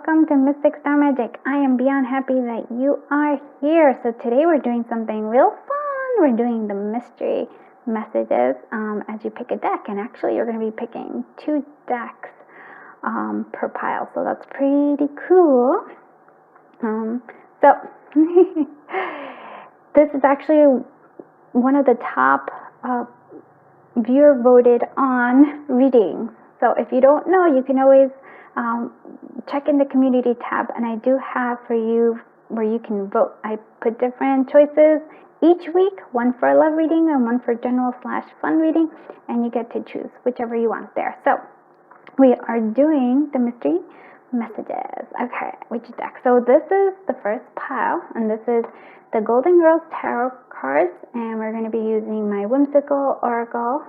welcome to Mystic Star Magic. I am beyond happy that you are here. So today we're doing something real fun. We're doing the mystery messages as you pick a deck, and actually you're going to be picking 2 decks per pile, so that's pretty cool. So this is actually one of the top viewer voted on readings. So if you don't know, you can always check in the community tab, and I do have for you where you can vote. I put different choices each week, one for a love reading and one for general/fun reading, and you get to choose whichever you want there. So we are doing the mystery messages. Okay, which deck? So this is the first pile, and this is the Golden Girls Tarot cards, and we're going to be using my whimsical oracle.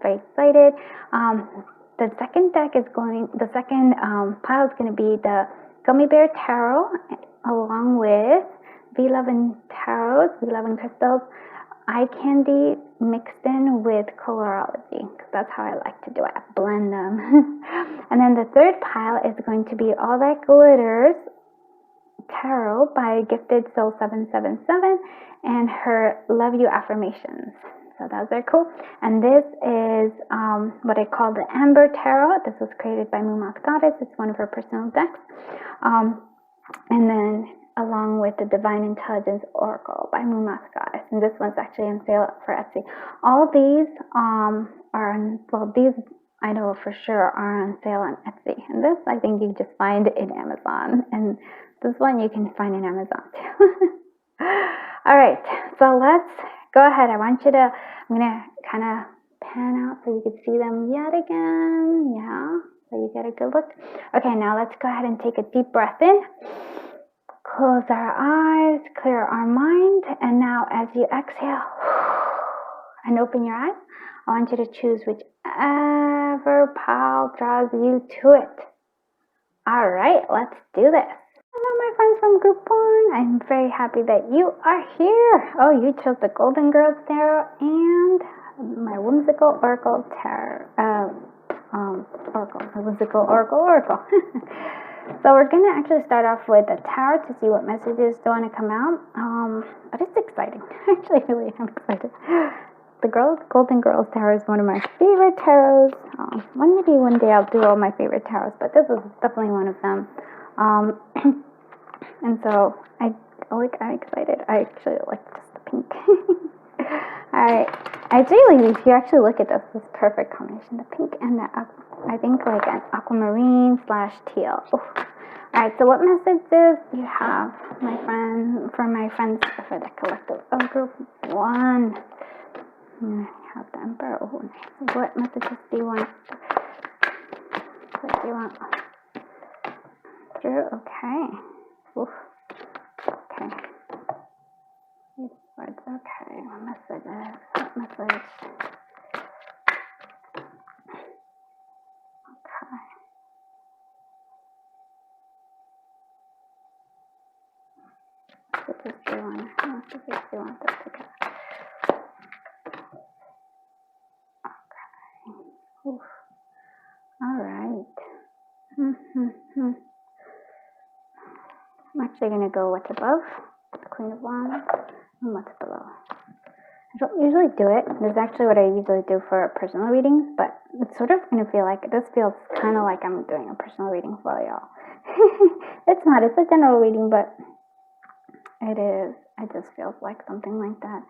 Very excited. The second deck is the second pile is going to be the Gummy Bear Tarot, along with V11 Tarots, V11 crystals, eye candy mixed in with colorology, because that's how I like to do it. I blend them. And then the third pile is going to be All That Glitters Tarot by Gifted Soul 777 and her Love You affirmations. So those are cool. And this is what I call the Amber Tarot. This was created by Moon Moth Goddess. It's one of her personal decks. And then along with the Divine Intelligence Oracle by Moon Moth Goddess. And this one's actually on sale for Etsy. All these these I know for sure are on sale on Etsy. And this I think you just find in Amazon. And this one you can find in Amazon too. All right, so let's go ahead. I'm going to kind of pan out so you can see them yet again. Yeah, so you get a good look. Okay, now let's go ahead and take a deep breath in. Close our eyes, clear our mind, and now as you exhale and open your eyes, I want you to choose whichever pile draws you to it. All right, let's do this. Hello, my friends from Group 1. I'm very happy that you are here. Oh, you chose the Golden Girls Tarot and my Whimsical Oracle Tarot. My Whimsical Oracle. So we're going to actually start off with a tarot to see what messages do want to come out. But it's exciting. Actually, really, I'm excited. The Golden Girls Tarot is one of my favorite tarots. Maybe one day I'll do all my favorite tarots, but this is definitely one of them. And so I'm excited. I actually like just the pink. Alright, if you actually look at this perfect combination, the pink and the I think like an aquamarine / teal. Alright, so what messages do you have, my friend, for the collective of Group 1? I have the Emperor. Oh, nice. What messages do you want? What do you want? Through? Okay. Oof. Okay. These words. Okay. What messages? What message? Okay. What messages do you want this to get? Okay. Oof. All right. I'm actually going to go what's above, the Queen of Wands, and what's below. I don't usually do it. This is actually what I usually do for personal readings, but it's sort of going to feel like, this feels kind of like I'm doing a personal reading for y'all. It's not, it's a general reading, but it just feels like something like that.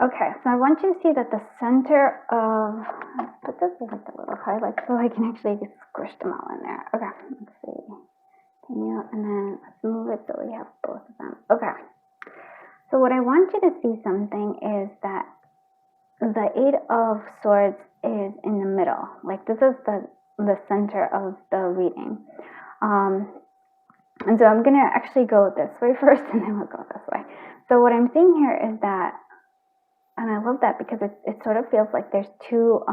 Okay, so I want you to see that the center of, let's put this with like a little highlight so I can actually just squish them all in there. Okay, let's see. And then let's move it so we have both of them. Okay. So what I want you to see something is that the 8 of Swords is in the middle. Like this is the center of the reading. And so I'm going to actually go this way first and then we'll go this way. So what I'm seeing here is that, and I love that because it sort of feels like there's 2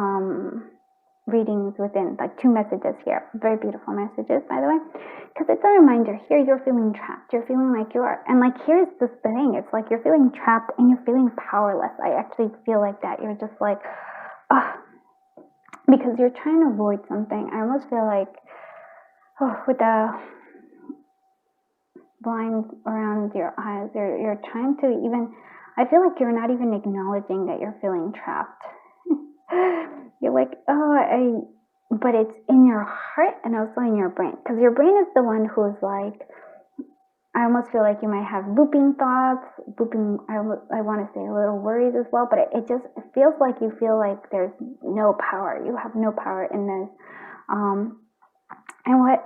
readings within, like 2 messages here. Very beautiful messages, by the way, because it's a reminder. Here you're feeling trapped. You're feeling like you are, and like here's the thing. It's like you're feeling trapped and you're feeling powerless. I actually feel like that. You're just like, because you're trying to avoid something. I almost feel like with the blinds around your eyes, you're trying to even, I feel like you're not even acknowledging that you're feeling trapped. You're like, but it's in your heart and also in your brain, because your brain is the one who's like, I almost feel like you might have looping thoughts, I want to say a little worries as well, but it feels like you feel like there's no power. You have no power in this. And what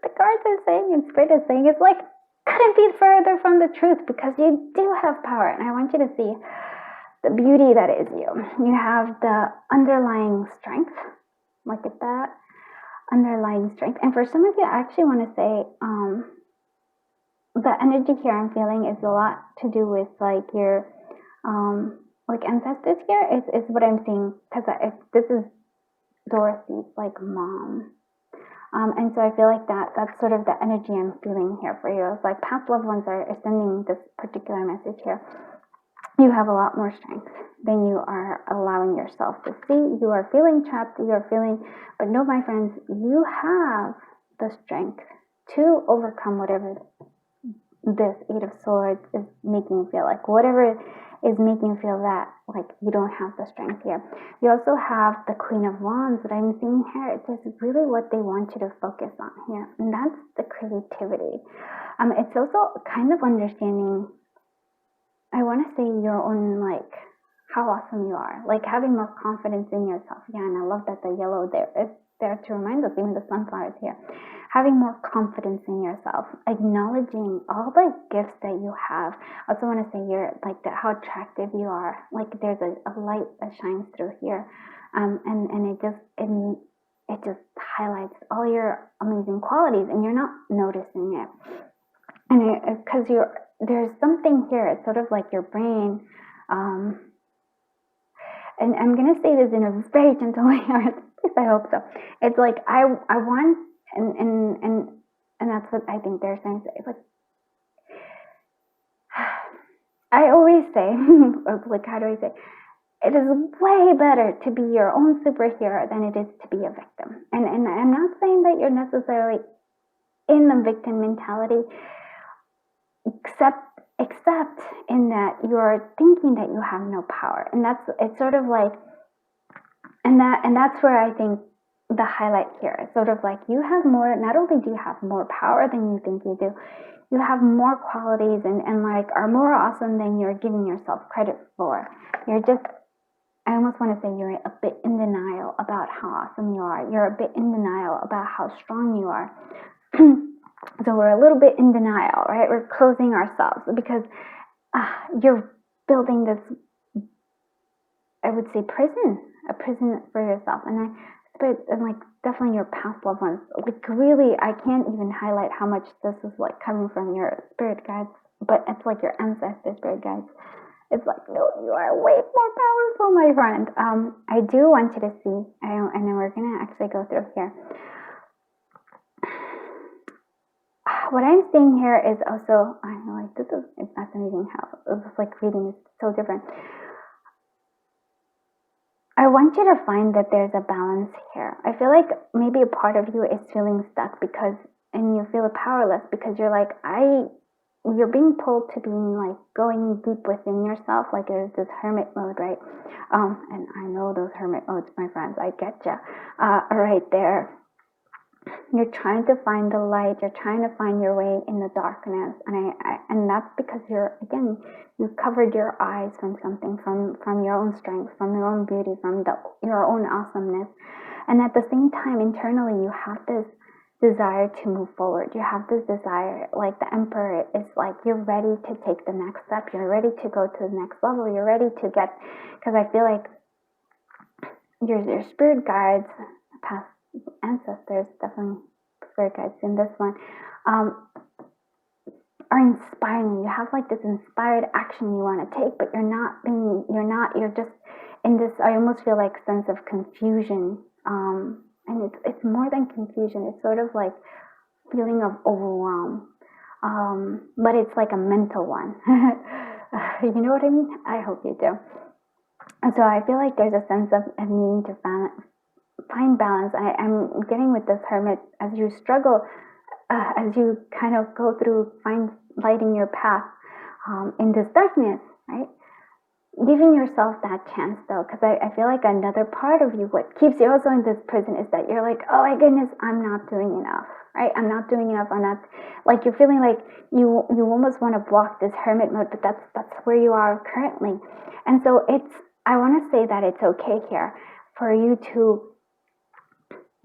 the cards are saying and Spirit is saying is like, couldn't be further from the truth, because you do have power. And I want you to see the beauty that is you. You have the underlying strength. Look at that. Underlying strength. And for some of you, I actually want to say, the energy here I'm feeling is a lot to do with like your like ancestors here is what I'm seeing, because if this is Dorothy's like mom, and so I feel like that's sort of the energy I'm feeling here for you. It's like past loved ones are sending this particular message here. You have a lot more strength than you are allowing yourself to see. You are feeling trapped, but no, my friends, you have the strength to overcome whatever this Eight of Swords is making you feel like, whatever is making you feel that like you don't have the strength here. You also have the Queen of Wands that I'm seeing here. It's really what they want you to focus on here, and that's the creativity. It's also kind of understanding, I want to say, your own, like, how awesome you are, like having more confidence in yourself. Yeah, and I love that the yellow there is there to remind us, even the sunflowers here, having more confidence in yourself, acknowledging all the gifts that you have. I also want to say you're like how attractive you are. Like there's a light that shines through here, and it just highlights all your amazing qualities, and you're not noticing it. And because there's something here. It's sort of like your brain. And I'm gonna say this in a very gentle way, or at least I hope so. It's like I want, and that's what I think they're saying. It's like, I always say, like, how do I say? It is way better to be your own superhero than it is to be a victim. And I'm not saying that you're necessarily in the victim mentality, except in that you're thinking that you have no power. And it's sort of like, and that's where I think the highlight here is sort of like, you have more, not only do you have more power than you think you do, you have more qualities and like are more awesome than you're giving yourself credit for. You're just, I almost want to say you're a bit in denial about how awesome you are. You're a bit in denial about how strong you are. So we're a little bit in denial, right? We're closing ourselves because you're building this, I would say, a prison for yourself. And like definitely your past loved ones, like really, I can't even highlight how much this is like coming from your spirit guides, but it's like your ancestor spirit guides. It's like, no, you are way more powerful, my friend. I do want you to see, and then we're gonna actually go through here. What I'm seeing here is also, I know, like, it's fascinating how it's like reading is so different. I want you to find that there's a balance here. I feel like maybe a part of you is feeling stuck and you feel powerless because you're like, you're being pulled to being like going deep within yourself, like there's this hermit mode, right? And I know those hermit modes, my friends, I get ya. Right there. You're trying to find the light. You're trying to find your way in the darkness, and that's because you covered your eyes from something, from your own strength, from your own beauty, from your own awesomeness, and at the same time, internally, you have this desire to move forward. You have this desire, like the Emperor is like, you're ready to take the next step. You're ready to go to the next level. You're ready to get, because I feel like your spirit guides, past ancestors, definitely spirit guides in this one, are inspiring. You have like this inspired action you want to take, but you're just in this, I almost feel like sense of confusion, and it's more than confusion. It's sort of like feeling of overwhelm, but it's like a mental one. You know what I mean? I hope you do. And so I feel like there's a sense of needing to find balance. I'm getting with this hermit, as you struggle, as you kind of go through, find light in your path, in this darkness, right? Giving yourself that chance though, because I feel like another part of you, what keeps you also in this prison, is that you're like, oh my goodness, I'm not doing enough, right? I'm not doing enough. I'm not, like, you're feeling like you almost want to block this hermit mode, but that's where you are currently. And so I want to say that it's okay here for you to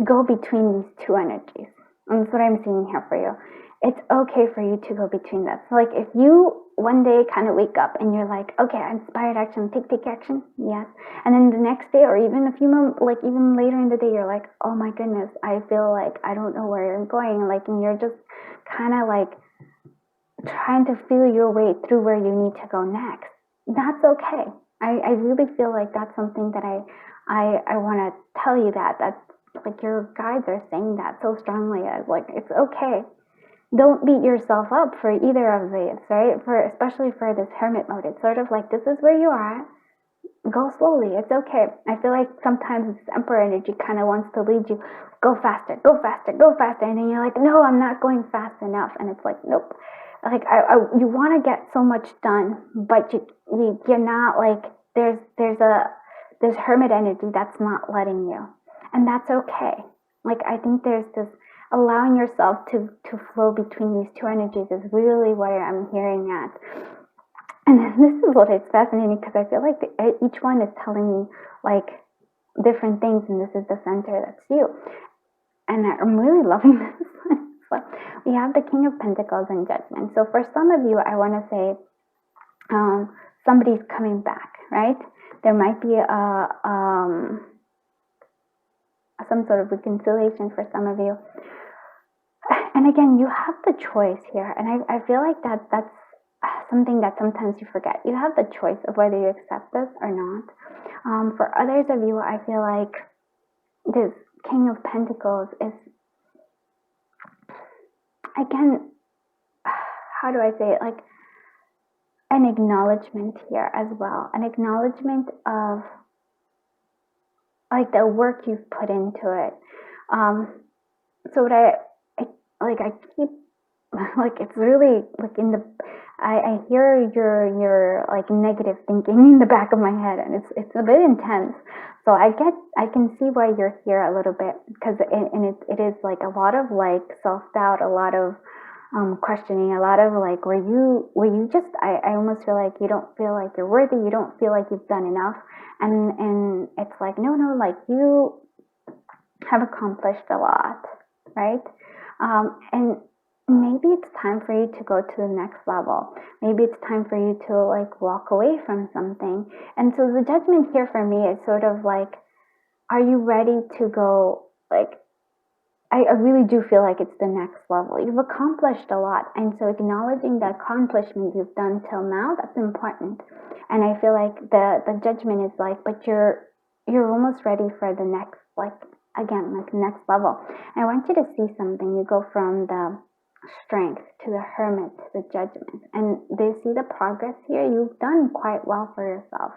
go between these two energies. And that's what I'm seeing here for you. It's okay for you to go between that. So like, if you one day kind of wake up and you're like, okay, inspired action, take action, yes. And then the next day, or even a few months, like even later in the day, you're like, oh my goodness, I feel like I don't know where I'm going. Like, and you're just kind of like trying to feel your way through where you need to go next. That's okay. I really feel like that's something that I want to tell you that like your guides are saying that so strongly. Like, it's okay. Don't beat yourself up for either of these, right? Especially for this hermit mode. It's sort of like, this is where you are. Go slowly. It's okay. I feel like sometimes this emperor energy kind of wants to lead you, go faster, go faster, go faster. And then you're like, no, I'm not going fast enough. And it's like, nope. Like, you want to get so much done, but you're not, like, there's hermit energy that's not letting you. And that's okay. Like, I think there's this allowing yourself to flow between these two energies is really what I'm hearing at. And this is what is fascinating, because I feel like each one is telling me like different things, and this is the center, that's you. And I'm really loving this one. So we have the King of Pentacles and Judgment. So for some of you, I want to say somebody's coming back, right? There might be some sort of reconciliation for some of you. And again, you have the choice here. And I feel like that's something that sometimes you forget. You have the choice of whether you accept this or not. For others of you, I feel like this King of Pentacles is, again, how do I say it? Like an acknowledgement here as well. An acknowledgement of like the work you've put into it. So what I keep, like, it's really like I hear your like negative thinking in the back of my head, and it's a bit intense. So I can see why you're here a little bit, because it is like a lot of like self-doubt, a lot of questioning, a lot of like where you just I almost feel like you don't feel like you're worthy, you don't feel like you've done enough, and it's like no, like you have accomplished a lot, right? And maybe it's time for you to go to the next level. Maybe it's time for you to like walk away from something. And so the Judgment here for me is sort of like, are you ready to go? Like, I really do feel like it's the next level. You've accomplished a lot, and so acknowledging the accomplishment you've done till now, that's important. And I feel like the Judgment is like, but you're almost ready for the next, like, again, like next level. And I want you to see something. You go from the Strength to the Hermit to the Judgment, and they see the progress here. You've done quite well for yourself.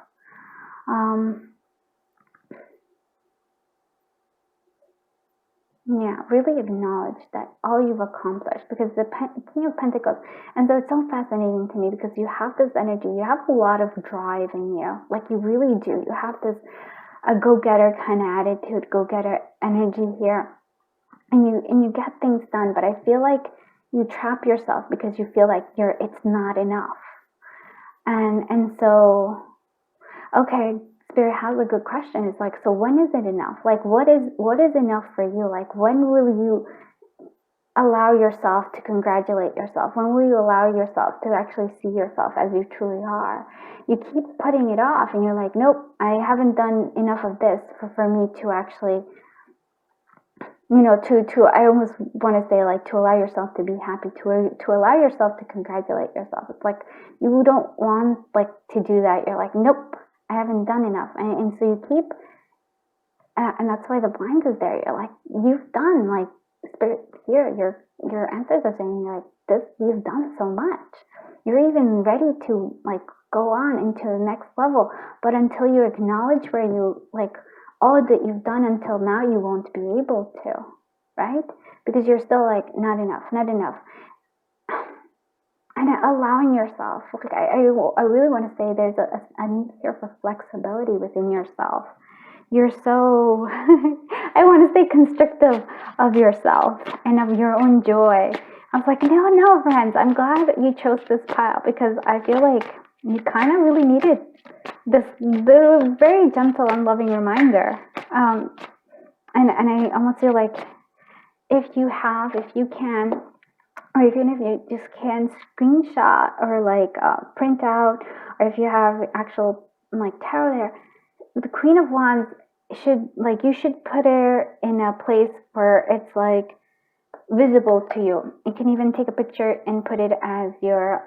Yeah, really acknowledge that all you've accomplished, because the King of Pentacles, and so it's so fascinating to me because you have this energy, you have a lot of drive in you, like you really do. You have this a go-getter kind of attitude, go-getter energy here, and you get things done. But I feel like you trap yourself because you feel like it's not enough, and so okay. Spirit has a good question. It's like, so when is it enough? Like, what is enough for you? Like, when will you allow yourself to congratulate yourself? When will you allow yourself to actually see yourself as you truly are? You keep putting it off, and you're like, nope, I haven't done enough of this for me to actually, to I almost want to say, like, to allow yourself to be happy, to allow yourself to congratulate yourself. It's like you don't want like to do that. You're like, nope, I haven't done enough, and so you keep, and that's why the blind is there. You're like, you've done, like, Spirit here, your answers are saying, you're like, this, you've done so much. You're even ready to like go on into the next level, but until you acknowledge where you like all that you've done until now, you won't be able to, right? Because you're still like, not enough, not enough. And allowing yourself, like I really want to say there's a need here for flexibility within yourself. You're so, I want to say constrictive of yourself and of your own joy. I was like, no, friends, I'm glad that you chose this path, because I feel like you kind of really needed this very gentle and loving reminder. And I almost feel like if you can, or even if you just can screenshot or like print out, or if you have actual like tarot there, the Queen of Wands you should put her in a place where it's like visible to you. You can even take a picture and put it as your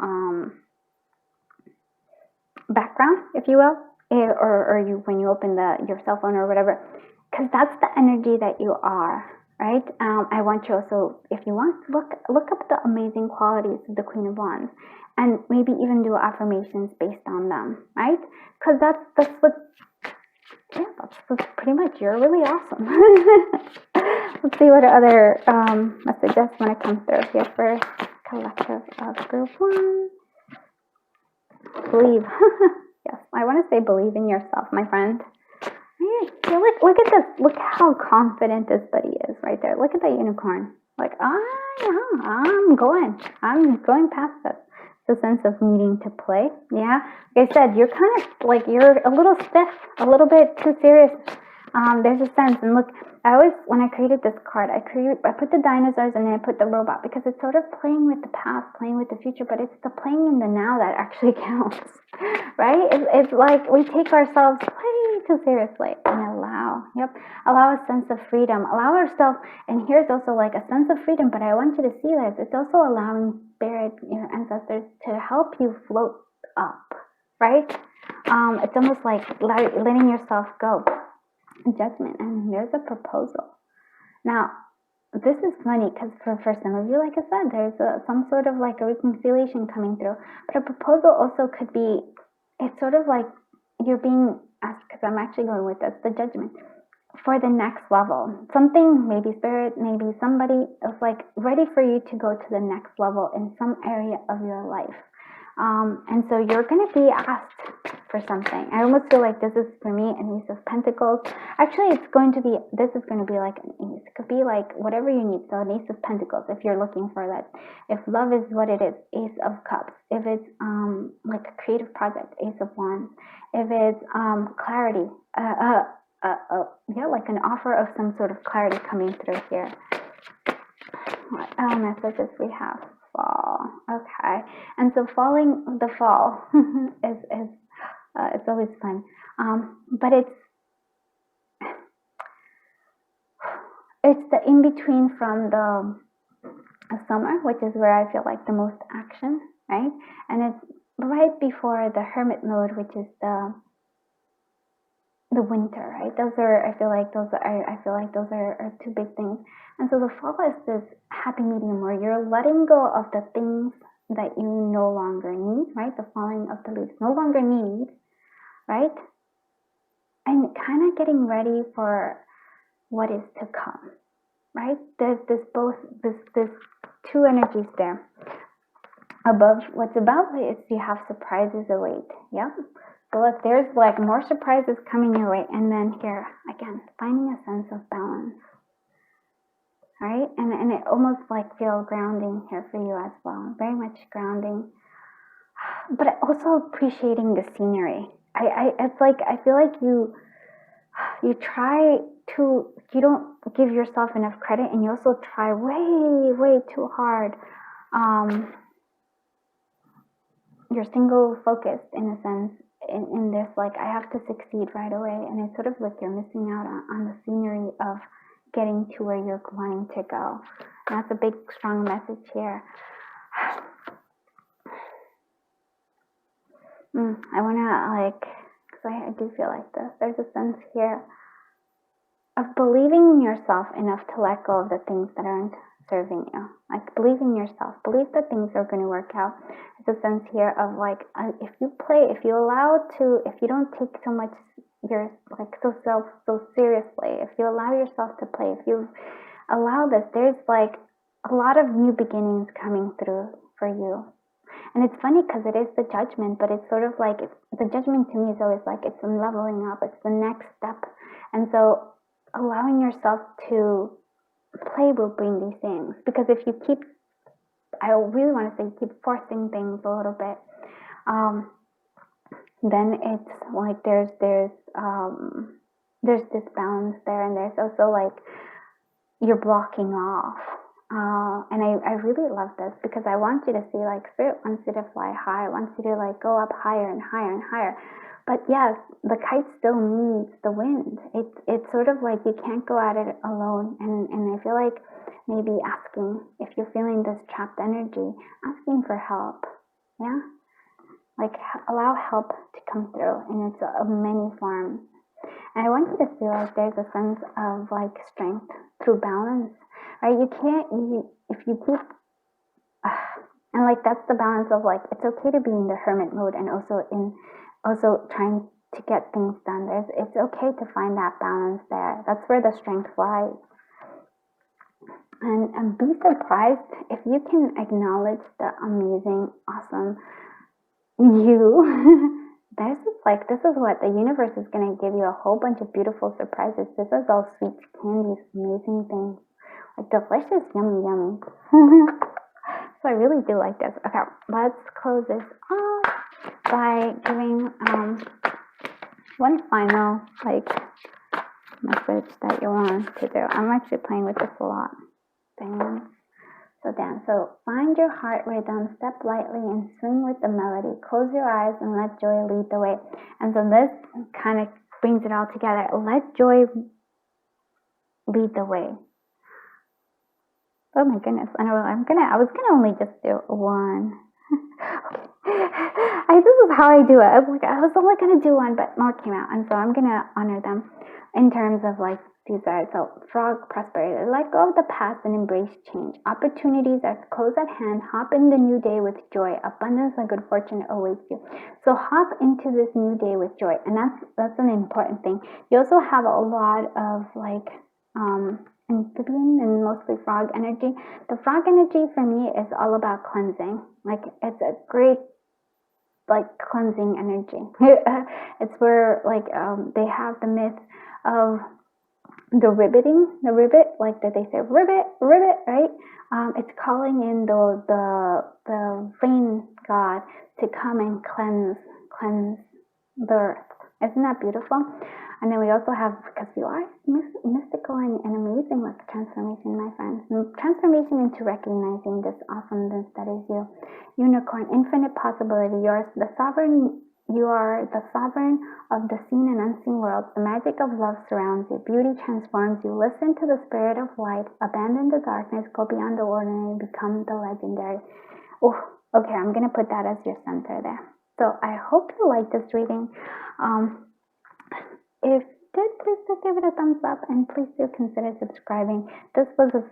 background, if you will, or you when you open your cell phone or whatever, because that's the energy that you are, right? I want you also, if you want, look up the amazing qualities of the Queen of Wands, and maybe even do affirmations based on them, right? Because that's pretty much, you're really awesome. Let's see what other messages want to come through here for collective of group 1. Believe. Yes, I want to say believe in yourself, my friend. Look at this. Look how confident this buddy is right there. Look at that unicorn. Like, I'm going past this. The sense of needing to play. Yeah, like I said, you're kind of like, you're a little stiff, a little bit too serious. There's a sense, and look, when I created this card, I put the dinosaurs and then I put the robot, because it's sort of playing with the past, playing with the future, but it's the playing in the now that actually counts, right? It's like we take ourselves way too seriously, and allow a sense of freedom, allow ourselves. And here's also like a sense of freedom, but I want you to see this. It's also allowing spirit, your ancestors, to help you float up, right? It's almost like letting yourself go. Judgment, and there's a proposal. Now, this is funny because for some of you, like I said, there's some sort of like a reconciliation coming through, but a proposal also could be, it's sort of like you're being asked, because I'm actually going with this, the judgment, for the next level. Something, maybe spirit, maybe somebody is like ready for you to go to the next level in some area of your life. And so you're going to be asked for something. I almost feel like this is, for me, an Ace of Pentacles. Actually, this is going to be like an Ace. It could be like whatever you need. So an Ace of Pentacles, if you're looking for that. If love is what it is, Ace of Cups. If it's like a creative project, Ace of Wands. If it's clarity, like an offer of some sort of clarity coming through here. What messages we have? Fall. Okay. And so the fall is it's always fun. But it's the in-between from the summer, which is where I feel like the most action, right? And it's right before the hermit mode, which is the winter, right? I feel like those are two big things. And so the fall is this happy medium where you're letting go of the things that you no longer need, right? The falling of the leaves, no longer need, right? And kind of getting ready for what is to come, right? There's this two energies there. What's above is you have surprises await. Yep. So look, there's like more surprises coming your way. And then here, again, finding a sense of balance. Right? And it almost like feels grounding here for you as well. Very much grounding. But also appreciating the scenery. It's like, I feel like you don't give yourself enough credit, and you also try way too hard. You're single focused in a sense in this, like, I have to succeed right away, and it's sort of like you're missing out on the scenery of getting to where you're wanting to go. And that's a big, strong message here. I want to, because I do feel like this. There's a sense here of believing in yourself enough to let go of the things that aren't serving you. Like, believe in yourself. Believe that things are going to work out. There's a sense here of, like, if you don't take so much you're like so seriously, if you allow yourself to play, if you allow this, there's like a lot of new beginnings coming through for you. And it's funny because it is the judgment, but it's sort of like, the judgment to me is always like, it's the leveling up, it's the next step. And so allowing yourself to play will bring these things. Because if you keep, I really want to say, keep forcing things a little bit, then it's like there's this balance there, and there's also like you're blocking off. And I really love this, because I want you to see, like, Spirit wants you to fly high, wants you to like go up higher and higher and higher. But yes, the kite still needs the wind. It's sort of like you can't go at it alone. And I feel like maybe asking, if you're feeling this trapped energy, asking for help. Yeah? Like, allow help to come through in its many forms. And I want you to feel like there's a sense of like strength through balance, right? You can't, if you keep, and like that's the balance of like, it's okay to be in the hermit mode and also trying to get things done. It's okay to find that balance there. That's where the strength lies. And be surprised if you can acknowledge the amazing, awesome you. This is what the universe is going to give you, a whole bunch of beautiful surprises. This is all sweet candies, amazing things, like delicious, yummy, yummy. So I really do like this. Okay, let's close this off by giving one final like message that you want to do. I'm actually playing with this a lot. Dance. So find your heart rhythm, step lightly and swing with the melody. Close your eyes and let joy lead the way. And so this kind of brings it all together. Let joy lead the way. Oh my goodness. I was gonna only just do one. This is how I do it. I was only gonna do one, but more came out. And so I'm gonna honor them in terms of like, these are, so frog, prosperity. Let go of the past and embrace change. Opportunities are close at hand. Hop in the new day with joy. Abundance and good fortune awaits you. So hop into this new day with joy. And that's an important thing. You also have a lot of like amphibian and mostly frog energy. The frog energy for me is all about cleansing. Like, it's a great like cleansing energy. It's where like they have the myth of the ribbit, like that they say ribbit, right? It's calling in the rain god to come and cleanse the earth. Isn't that beautiful? And then we also have, because you are mystical and amazing, like transformation, my friends. Transformation into recognizing this awesomeness that is you. Unicorn, infinite possibility. You are the sovereign of the seen and unseen worlds. The magic of love surrounds you. Beauty transforms you. Listen to the spirit of light. Abandon the darkness. Go beyond the ordinary. Become the legendary. Oh, okay, I'm going to put that as your center there. So I hope you like this reading. If you did, please do give it a thumbs up, and please do consider subscribing. This was the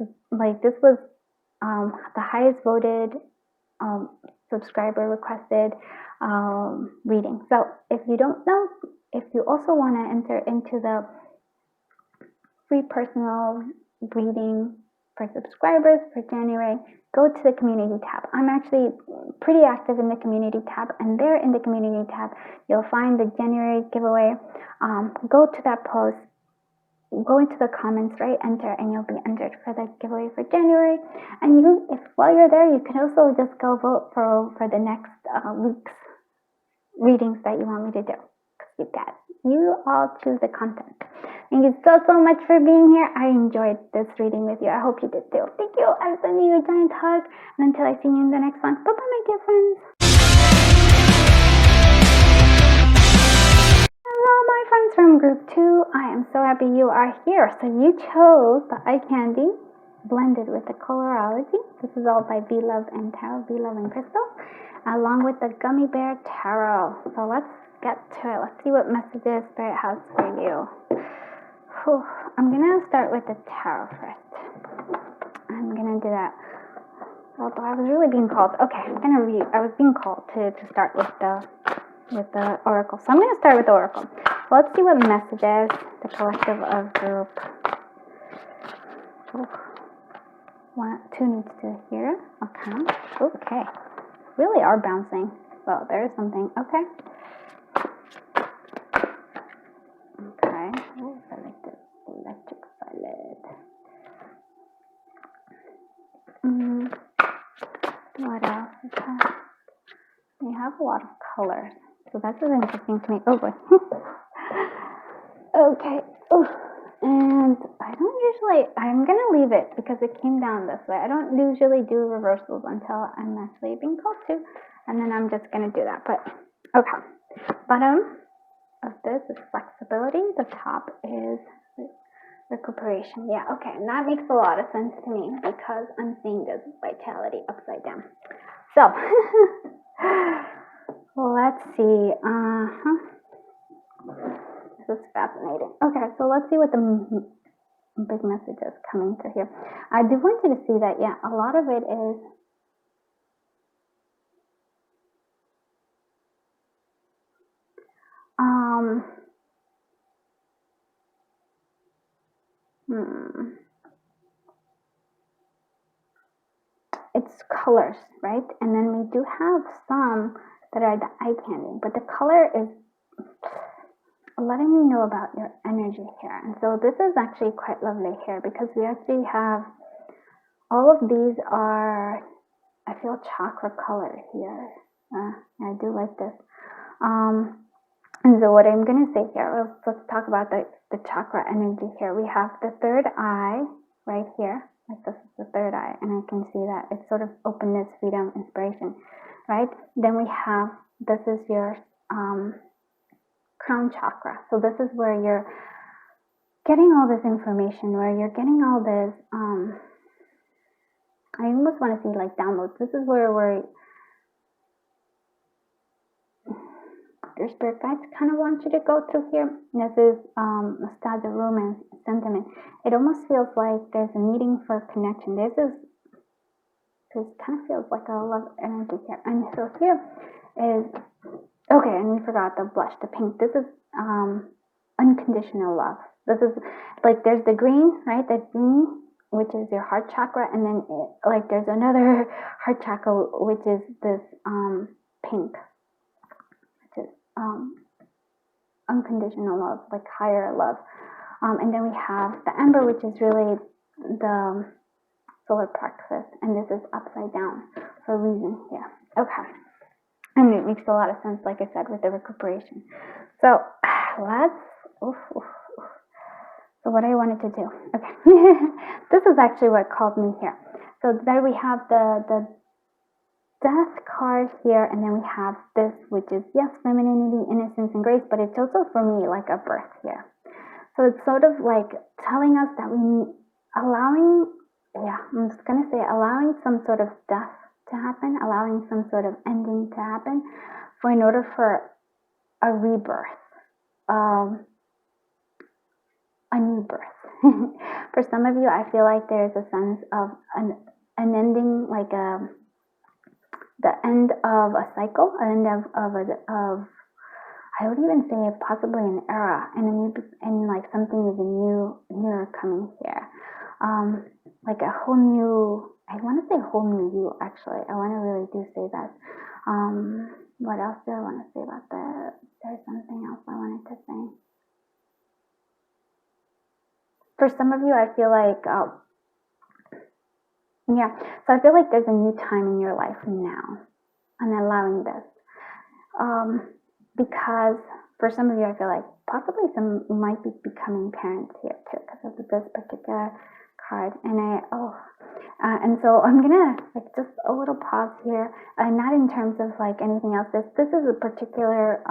highest voted subscriber requested reading. So if you don't know, if you also want to enter into the free personal reading for subscribers for January, go to the community tab. I'm actually pretty active in the community tab, and there in the community tab you'll find the January giveaway. Go to that post, go into the comments, right, enter, and you'll be entered for the giveaway for January. And if while you're there, you can also just go vote for the next week's readings that you want me to do, because you all choose the content. Thank you so much for being here. I enjoyed this reading with you. I hope you did too. Thank you. I'm sending you a giant hug, and until I see you in the next one, bye bye, my dear friends. Hello, my friends from group 2. I am so happy you are here. So you chose the eye candy blended with the colorology. This is all by V Love and Tarot, V Love and Crystal, along with the Gummy Bear Tarot. So let's get to it. Let's see what messages Spirit has for you. Whew. I'm gonna start with the tarot first. I'm gonna do that. Although I was really being called. Okay, I'm gonna read. I was being called to start with the oracle. So I'm gonna start with the oracle. Well, let's see what messages the collective of group 2 needs to hear. Okay. Really are bouncing. So there's something. Okay. Oh, I like this electric violet. What else is that? We have a lot of colors. So that's really interesting to me. Oh boy. Okay. Oh. And I don't usually, I'm going to leave it because it came down this way. I don't usually do reversals until I'm actually being called to. And then I'm just going to do that. But, okay. Bottom of this is flexibility. The top is recuperation. Yeah, okay. And that makes a lot of sense to me because I'm seeing this vitality upside down. So, let's see. This is fascinating. Okay, so let's see what the big message is coming through here. I do want you to see that, yeah, a lot of it is it's colors, right? And then we do have some that are the eye candy, but the color is letting me know about your energy here. And so this is actually quite lovely here because we actually have all of these are, I feel chakra color here. I do like this. And so what I'm going to say here, let's talk about the chakra energy here. We have the third eye right here. Like this is the third eye, and I can see that it's sort of openness, freedom, inspiration, right? Then we have, this is your crown chakra. So this is where you're getting all this information, where you're getting all this, I almost want to see like downloads. This is where your spirit guides kind of want you to go through here. This is a style of romance sentiment. It almost feels like there's a needing for connection. This kind of feels like a love energy here. And so here is, okay, and we forgot the blush, the pink. This is unconditional love. This is like, there's the green, right? The green, which is your heart chakra, and then like there's another heart chakra, which is this pink, which is unconditional love, like higher love. And then we have the amber, which is really the solar plexus, and this is upside down for a reason here. Okay. And it makes a lot of sense, like I said, with the recuperation. So let's, so what I wanted to do, okay. This is actually what called me here. So there we have the death card here, and then we have this, which is, yes, femininity, innocence, and grace, but it's also for me like a birth here. So it's sort of like telling us that allowing some sort of death to happen, allowing some sort of ending to happen, in order for a rebirth, a new birth. For some of you, I feel like there's a sense of an ending, like the end of a cycle, an end of I would even say possibly an era, and like something is newer coming here. Like a whole new, I want to say whole new you, actually. I want to really do say that. What else do I want to say about that? There's something else I wanted to say. For some of you, I feel like, so I feel like there's a new time in your life now. I'm allowing this. Because for some of you, I feel like possibly some might be becoming parents here too, because of this particular card. And so I'm gonna like just a little pause here, not in terms of like anything else. This is a particular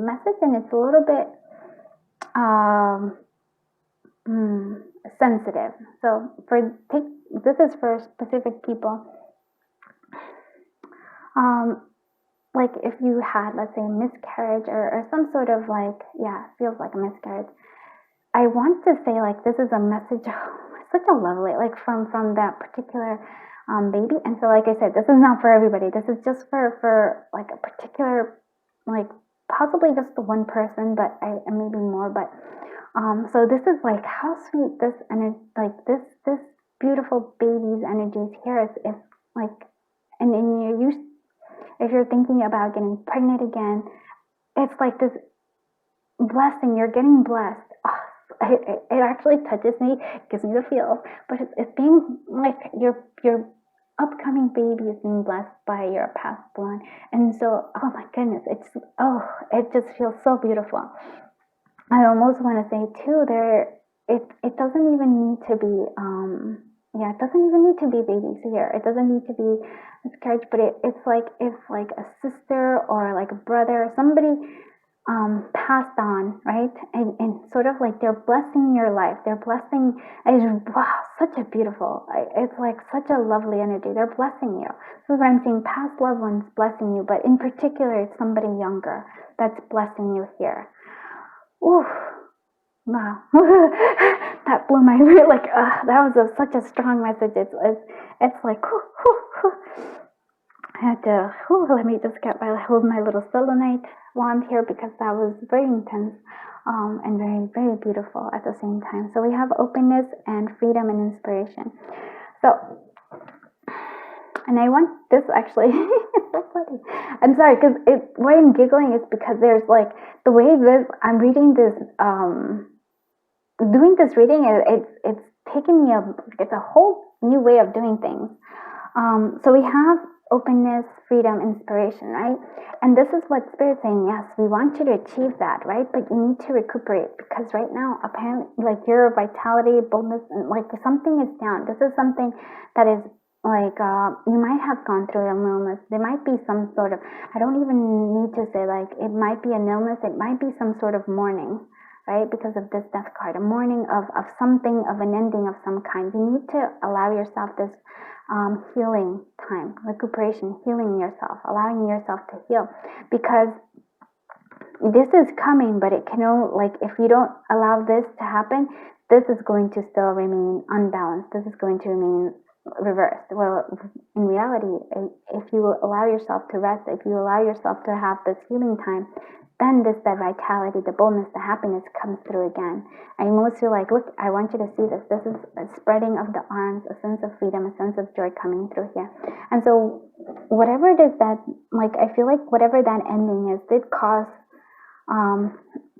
message, and it's a little bit sensitive. So this is for specific people. Like if you had, let's say, a miscarriage or some sort of like, feels like a miscarriage. I want to say like this is a message, such a lovely, like from that particular baby. And so like I said, this is not for everybody. This is just for like a particular like possibly just the one person, but maybe more. But so this is like how sweet this, and like this beautiful baby's energies here is like, and if you're thinking about getting pregnant again, it's like this blessing. You're getting blessed. Oh, it actually touches me, gives me the feels. But it's being like your upcoming baby is being blessed by your past blood, and so oh my goodness, it just feels so beautiful. I almost want to say too, it doesn't even need to be it doesn't even need to be babies here. It doesn't need to be miscarriage, but it's like if like a sister or like a brother, somebody passed on, right? And sort of like they're blessing your life. They're blessing, wow, such a beautiful, it's like such a lovely energy. They're blessing you. So what I'm saying, past loved ones blessing you, but in particular, it's somebody younger that's blessing you here. Ooh, wow. That blew my, like, that was such a strong message. It's like, I had to, let me just hold my little selenite wand here, because that was very intense and very, very beautiful at the same time. So we have openness and freedom and inspiration. So, and I want this actually, it's so funny. I'm sorry, because why I'm giggling is because there's like, the way I'm reading this, doing this reading, it's taken me it's a whole new way of doing things. So we have openness, freedom, inspiration, right? And this is what Spirit's saying, yes, we want you to achieve that, right? But you need to recuperate, because right now, apparently, like your vitality, boldness, and like something is down. This is something that is like, you might have gone through an illness. There might be some sort of, I don't even need to say like, it might be an illness, it might be some sort of mourning, right? Because of this death card, a mourning of something, of an ending of some kind. You need to allow yourself this healing time, recuperation, healing yourself, allowing yourself to heal, because this is coming, but it can only, like, if you don't allow this to happen, this is going to still remain unbalanced. This is going to remain reversed. Well, in reality, if you allow yourself to rest, if you allow yourself to have this healing time, then the vitality, the boldness, the happiness comes through again. I almost feel like, look, I want you to see this. This is a spreading of the arms, a sense of freedom, a sense of joy coming through here. And so whatever it is that, like, I feel like whatever that ending is did cause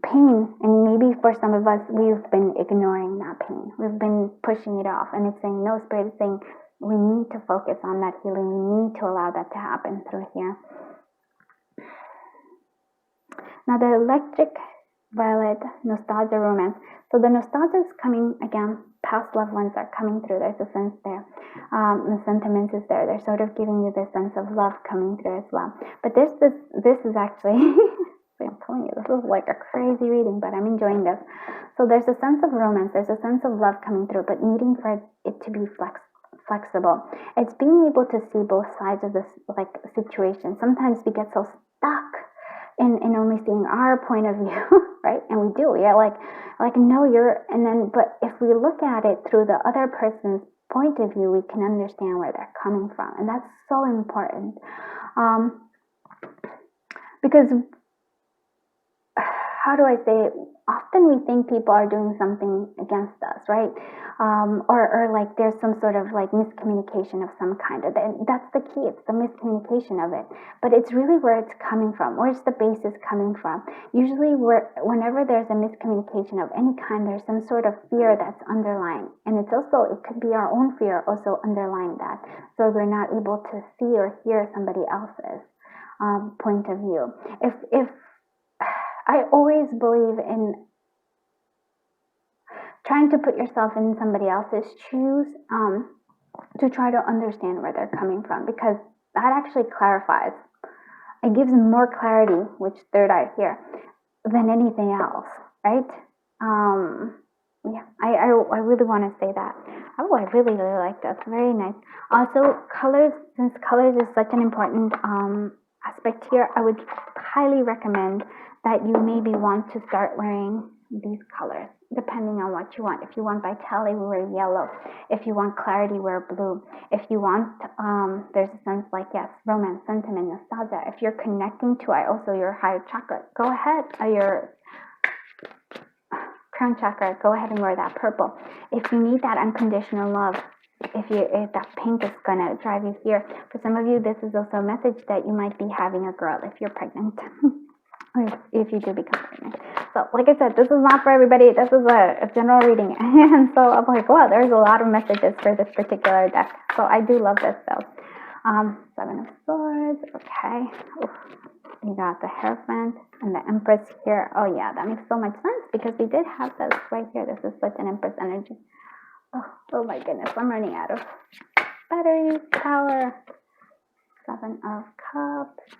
pain. And maybe for some of us, we've been ignoring that pain. We've been pushing it off. And it's saying, no, Spirit is saying, we need to focus on that healing. We need to allow that to happen through here. Now the electric violet, nostalgia, romance. So the nostalgia is coming again. Past loved ones are coming through. There's a sense there. The sentiments is there. They're sort of giving you this sense of love coming through as well. But this is actually, I'm telling you, this is like a crazy reading, but I'm enjoying this. So there's a sense of romance. There's a sense of love coming through, but needing for it to be flexible. It's being able to see both sides of this like situation. Sometimes we get so stuck in only seeing our point of view, right? And we do. Yeah, like no, but if we look at it through the other person's point of view, we can understand where they're coming from, and that's so important. Because how do I say it? Often we think people are doing something against us, right? Or like there's some sort of like miscommunication of some kind. That's the key. It's the miscommunication of it. But it's really where it's coming from. Where's the basis coming from? Usually whenever there's a miscommunication of any kind, there's some sort of fear that's underlying. And it could be our own fear also underlying that. So we're not able to see or hear somebody else's point of view. If I always believe in trying to put yourself in somebody else's shoes to try to understand where they're coming from, because that actually clarifies. It gives more clarity, which third eye here, than anything else, right? I really want to say that. Oh, I really like that. Very nice. Also, colors, since colors is such an important aspect here, I would highly recommend that you maybe want to start wearing these colors. depending on what you want. If you want vitality, wear yellow. If you want clarity, wear blue. If you want, there's a sense like, yes, romance, sentiment, nostalgia. If you're connecting to also your higher chakra, go ahead, your crown chakra, go ahead and wear that purple. If you need that unconditional love, if that pink is gonna drive you here. For some of you, this is also a message that you might be having a girl if you're pregnant. Or if you do become pregnant. So like I said, this is not for everybody. This is a general reading. And so I'm like, wow, there's a lot of messages for this particular deck. So I do love this though. Seven of Swords, okay. Oof. You got the Hierophant and the Empress here. Oh yeah, that makes so much sense because we did have this right here. This is such an Empress energy. Oh my goodness, I'm running out of battery power. Seven of Cups.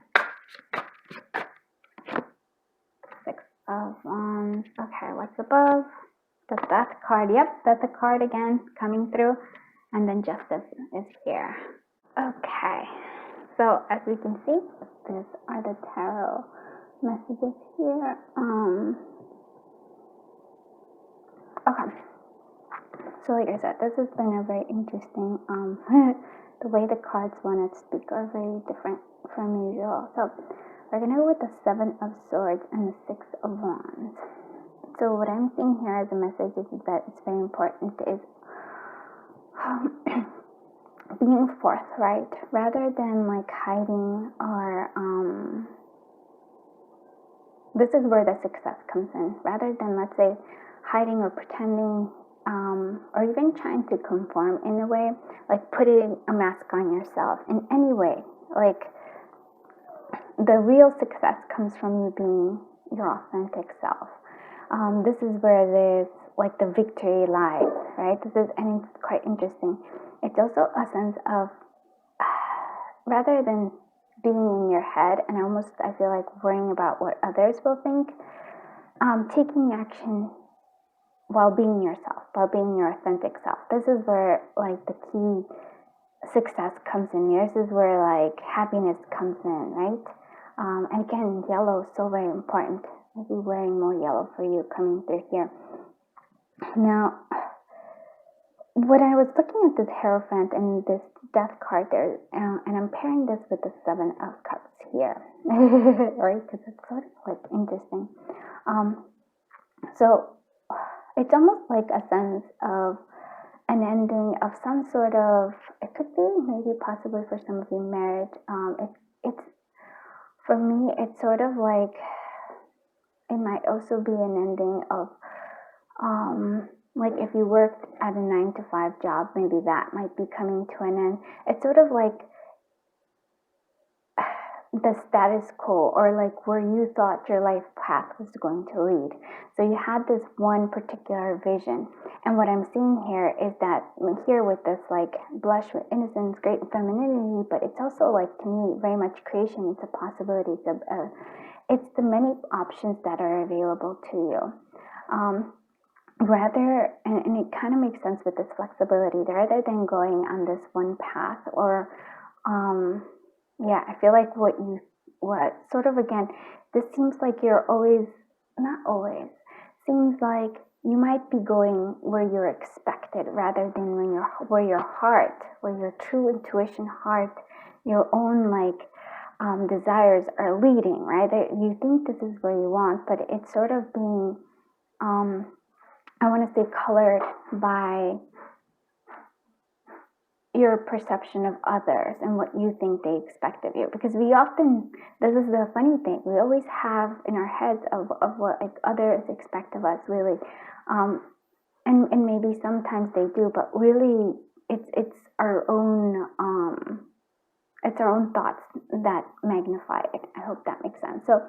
Six of Wands. Okay, what's above? The Death card. Yep, that's a card again coming through. And then Justice is here. Okay, so as we can see, these are the tarot messages here. Okay. So like I said, this has been a very interesting, the way the cards want to speak are very different from usual. So we're going to go with the Seven of Swords and the Six of Wands. So what I'm seeing here as a message is that it's very important is being forthright rather than like hiding or, this is where the success comes in. Rather than, let's say, hiding or pretending, or even trying to conform in a way, like putting a mask on yourself in any way. Like the real success comes from you being your authentic self. This is where there's like the victory lies, right? And it's quite interesting. It's also a sense of rather than being in your head and almost I feel like worrying about what others will think, taking action while being yourself, while being your authentic self. This is where like the key success comes in. This is where like happiness comes in, right? And again, yellow is so very important. I'll be wearing more yellow for you coming through here. Now, when I was looking at this Hierophant and this Death card there, and I'm pairing this with the Seven of Cups here, right? Because it's sort of like interesting. So it's almost like a sense of an ending of some sort of, it could be maybe possibly for some of you marriage. It's for me, it's sort of like, it might also be an ending of, like if you worked at a 9-to-5 job, maybe that might be coming to an end. It's sort of like the status quo, or like where you thought your life path was going to lead. So you had this one particular vision. And what I'm seeing here is that here with this like blush with innocence, great femininity, but it's also like to me very much creation. It's a possibility. It's the many options that are available to you. Rather, and it kind of makes sense with this flexibility, rather than going on this one path or, yeah, I feel like what sort of, again, this seems like you're always, not always, seems like you might be going where you're expected rather than where your true intuition heart, your own like desires are leading, right? You think this is where you want, but it's sort of being, I want to say colored by your perception of others and what you think they expect of you. Because we often, this is the funny thing, we always have in our heads of what like others expect of us, really. And maybe sometimes they do, but really it's our own thoughts that magnify it. I hope that makes sense. So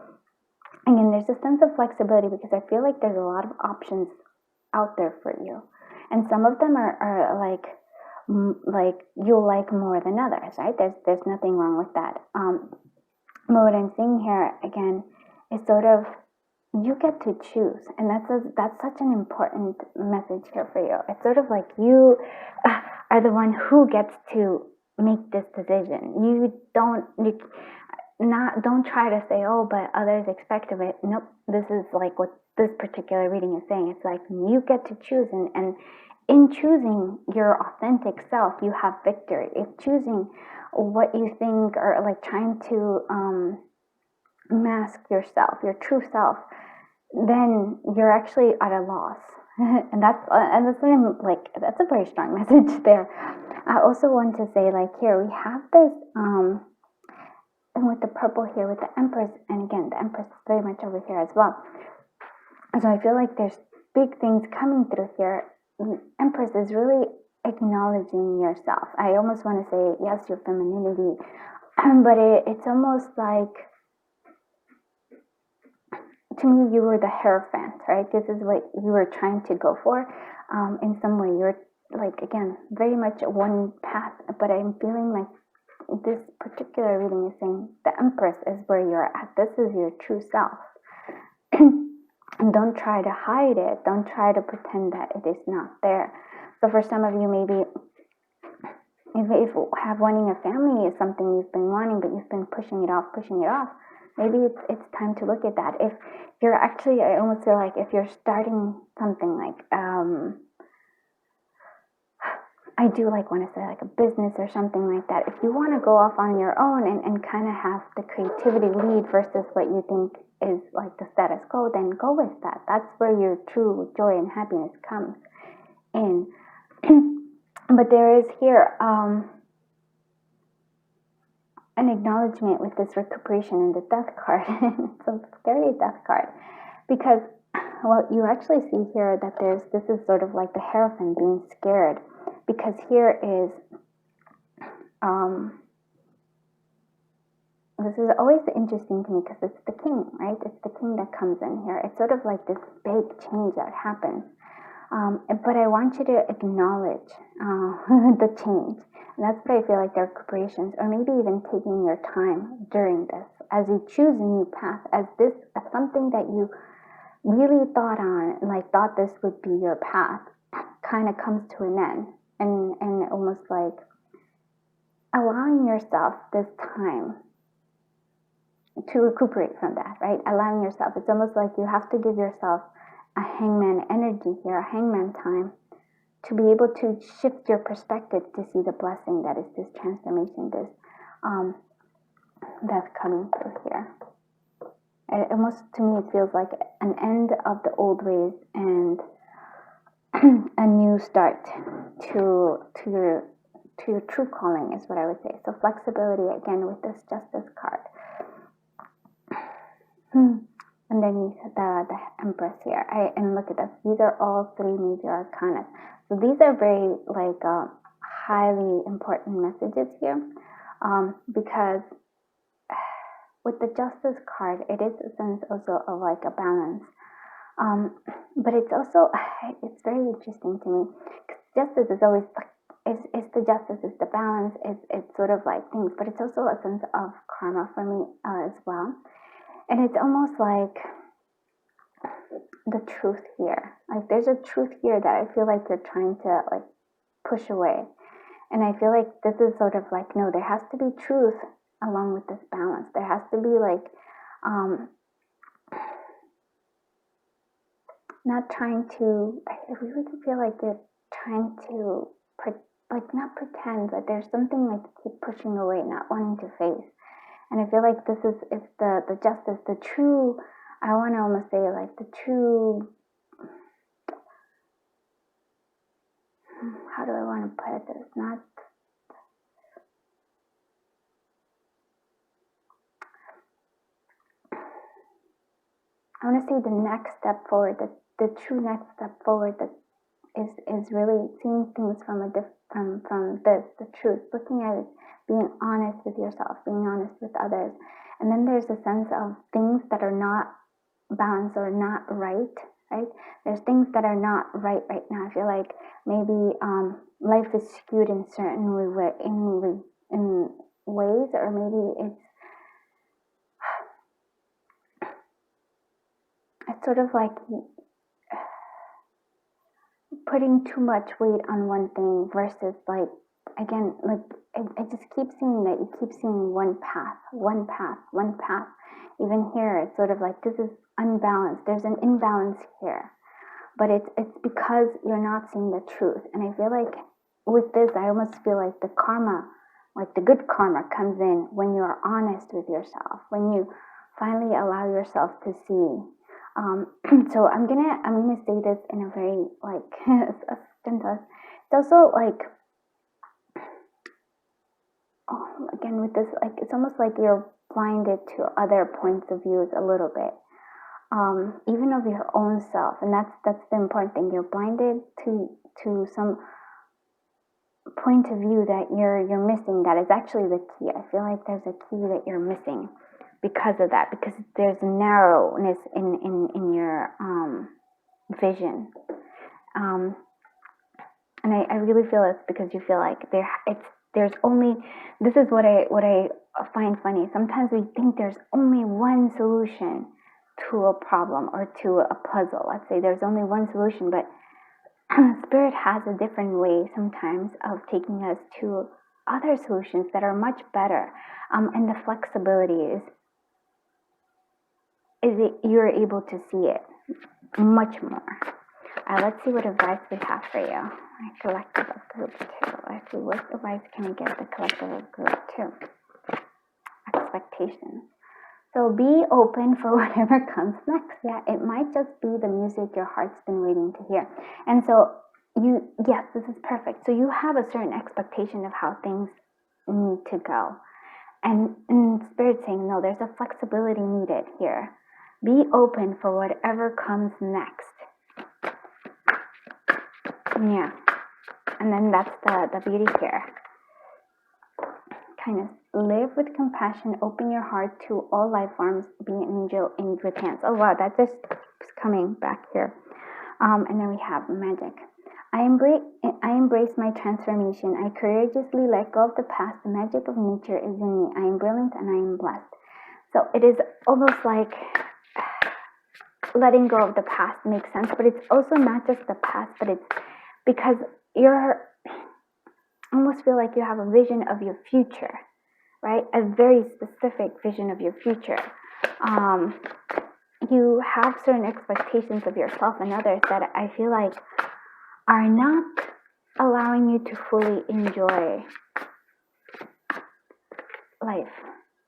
again, there's a sense of flexibility because I feel like there's a lot of options out there for you. And some of them are like you'll like more than others, right? There's nothing wrong with that. But what I'm seeing here again is sort of you get to choose, and that's such an important message here for you. It's sort of like you are the one who gets to make this decision. You don't try to say, oh, but others expect of it. Nope, this is like what this particular reading is saying. It's like you get to choose, and in choosing your authentic self, you have victory. If choosing what you think, or like trying to mask yourself, your true self, then you're actually at a loss. And that's like, that's a very strong message there. I also want to say, like, here we have this and with the purple here with the Empress, and again the Empress is very much over here as well. So I feel like there's big things coming through here. The Empress is really acknowledging yourself. I almost want to say, yes, your femininity, but it's almost like, to me, you were the Hierophant, right? This is what you were trying to go for. In some way, you're like, again, very much one path, but I'm feeling like this particular reading is saying the Empress is where you're at. This is your true self. And don't try to hide it. Don't try to pretend that it is not there. So for some of you, maybe if have wanting a family is something you've been wanting, but you've been pushing it off, maybe it's time to look at that. If you're actually, I almost feel like if you're starting something like, I do like want to say like a business or something like that. If you want to go off on your own and kind of have the creativity lead versus what you think is like the status quo, then go with that. That's where your true joy and happiness comes in. But there is here an acknowledgement with this recuperation in the Death card. It's a scary Death card, because, well, you actually see here that this is sort of like the Hierophant being scared, because here is this is always interesting to me, because it's the king, right? It's the king that comes in here. It's sort of like this big change that happens. But I want you to acknowledge the change. And that's what I feel like the recuperations, or maybe even taking your time during this, as you choose a new path, as something that you really thought on, like thought this would be your path, kind of comes to an end. And almost like allowing yourself this time to recuperate from that, right? Allowing yourself. It's almost like you have to give yourself a hangman energy here, a hangman time, to be able to shift your perspective to see the blessing that is this transformation, this that's coming through here. It almost, to me, it feels like an end of the old ways and a new start to your true calling is what I would say. So flexibility again with this Justice card. And then the Empress here. And look at this. These are all three major arcana. So these are very like highly important messages here, because with the Justice card, it is a sense also of like a balance. But it's also, it's very interesting to me, because justice is always like, it's the justice, it's the balance, it's sort of like things, but it's also a sense of karma for me as well. And it's almost like the truth here. Like there's a truth here that I feel like they're trying to like push away. And I feel like this is sort of like, no, there has to be truth along with this balance. There has to be like, not trying to, I really feel like they're trying to, like not pretend, but there's something like keep pushing away, not wanting to face. And I feel like this is, it's the justice, the true, I want to almost say like the true, how do I want to put this? Not, I want to say the next step forward, the true next step forward that is really seeing things from this, the truth, looking at it, being honest with yourself, being honest with others. And then there's a sense of things that are not balanced or not right? There's things that are not right now. I feel like maybe life is skewed in certain in ways, or maybe it's sort of like putting too much weight on one thing versus like, again, like I just keep seeing that you keep seeing one path, Even here, it's sort of like this is unbalanced. There's an imbalance here. But it's because you're not seeing the truth. And I feel like with this, I almost feel like the karma, like the good karma comes in when you are honest with yourself, when you finally allow yourself to see. So I'm gonna say this in a very like it's also like, again with this, like it's almost like you're blinded to other points of views a little bit, even of your own self, and that's the important thing. You're blinded to some point of view that you're missing. That is actually the key. I feel like there's a key that you're missing because of that, because there's narrowness in your vision, and I really feel it's because you feel like there's only, this is what I find funny. Sometimes we think there's only one solution to a problem or to a puzzle. Let's say there's only one solution, but Spirit has a different way sometimes of taking us to other solutions that are much better. And the flexibility is you're able to see it much more. Let's see what advice we have for you. Collective of group 2. Let's see what advice can we get the collective of group 2. Expectations. So be open for whatever comes next. Yeah, it might just be the music your heart's been waiting to hear. And so yes, this is perfect. So you have a certain expectation of how things need to go. And Spirit saying, no, there's a flexibility needed here. Be open for whatever comes next. Yeah. And then that's the beauty here. Kindness. Live with compassion. Open your heart to all life forms. Be an angel in good hands. Oh wow, that just is coming back here. And then we have magic. I embrace my transformation. I courageously let go of the past. The magic of nature is in me. I am brilliant and I am blessed. So it is almost like letting go of the past makes sense, but it's also not just the past, but it's because you're almost feel like you have a vision of your future, right? A very specific vision of your future. You have certain expectations of yourself and others that I feel like are not allowing you to fully enjoy life.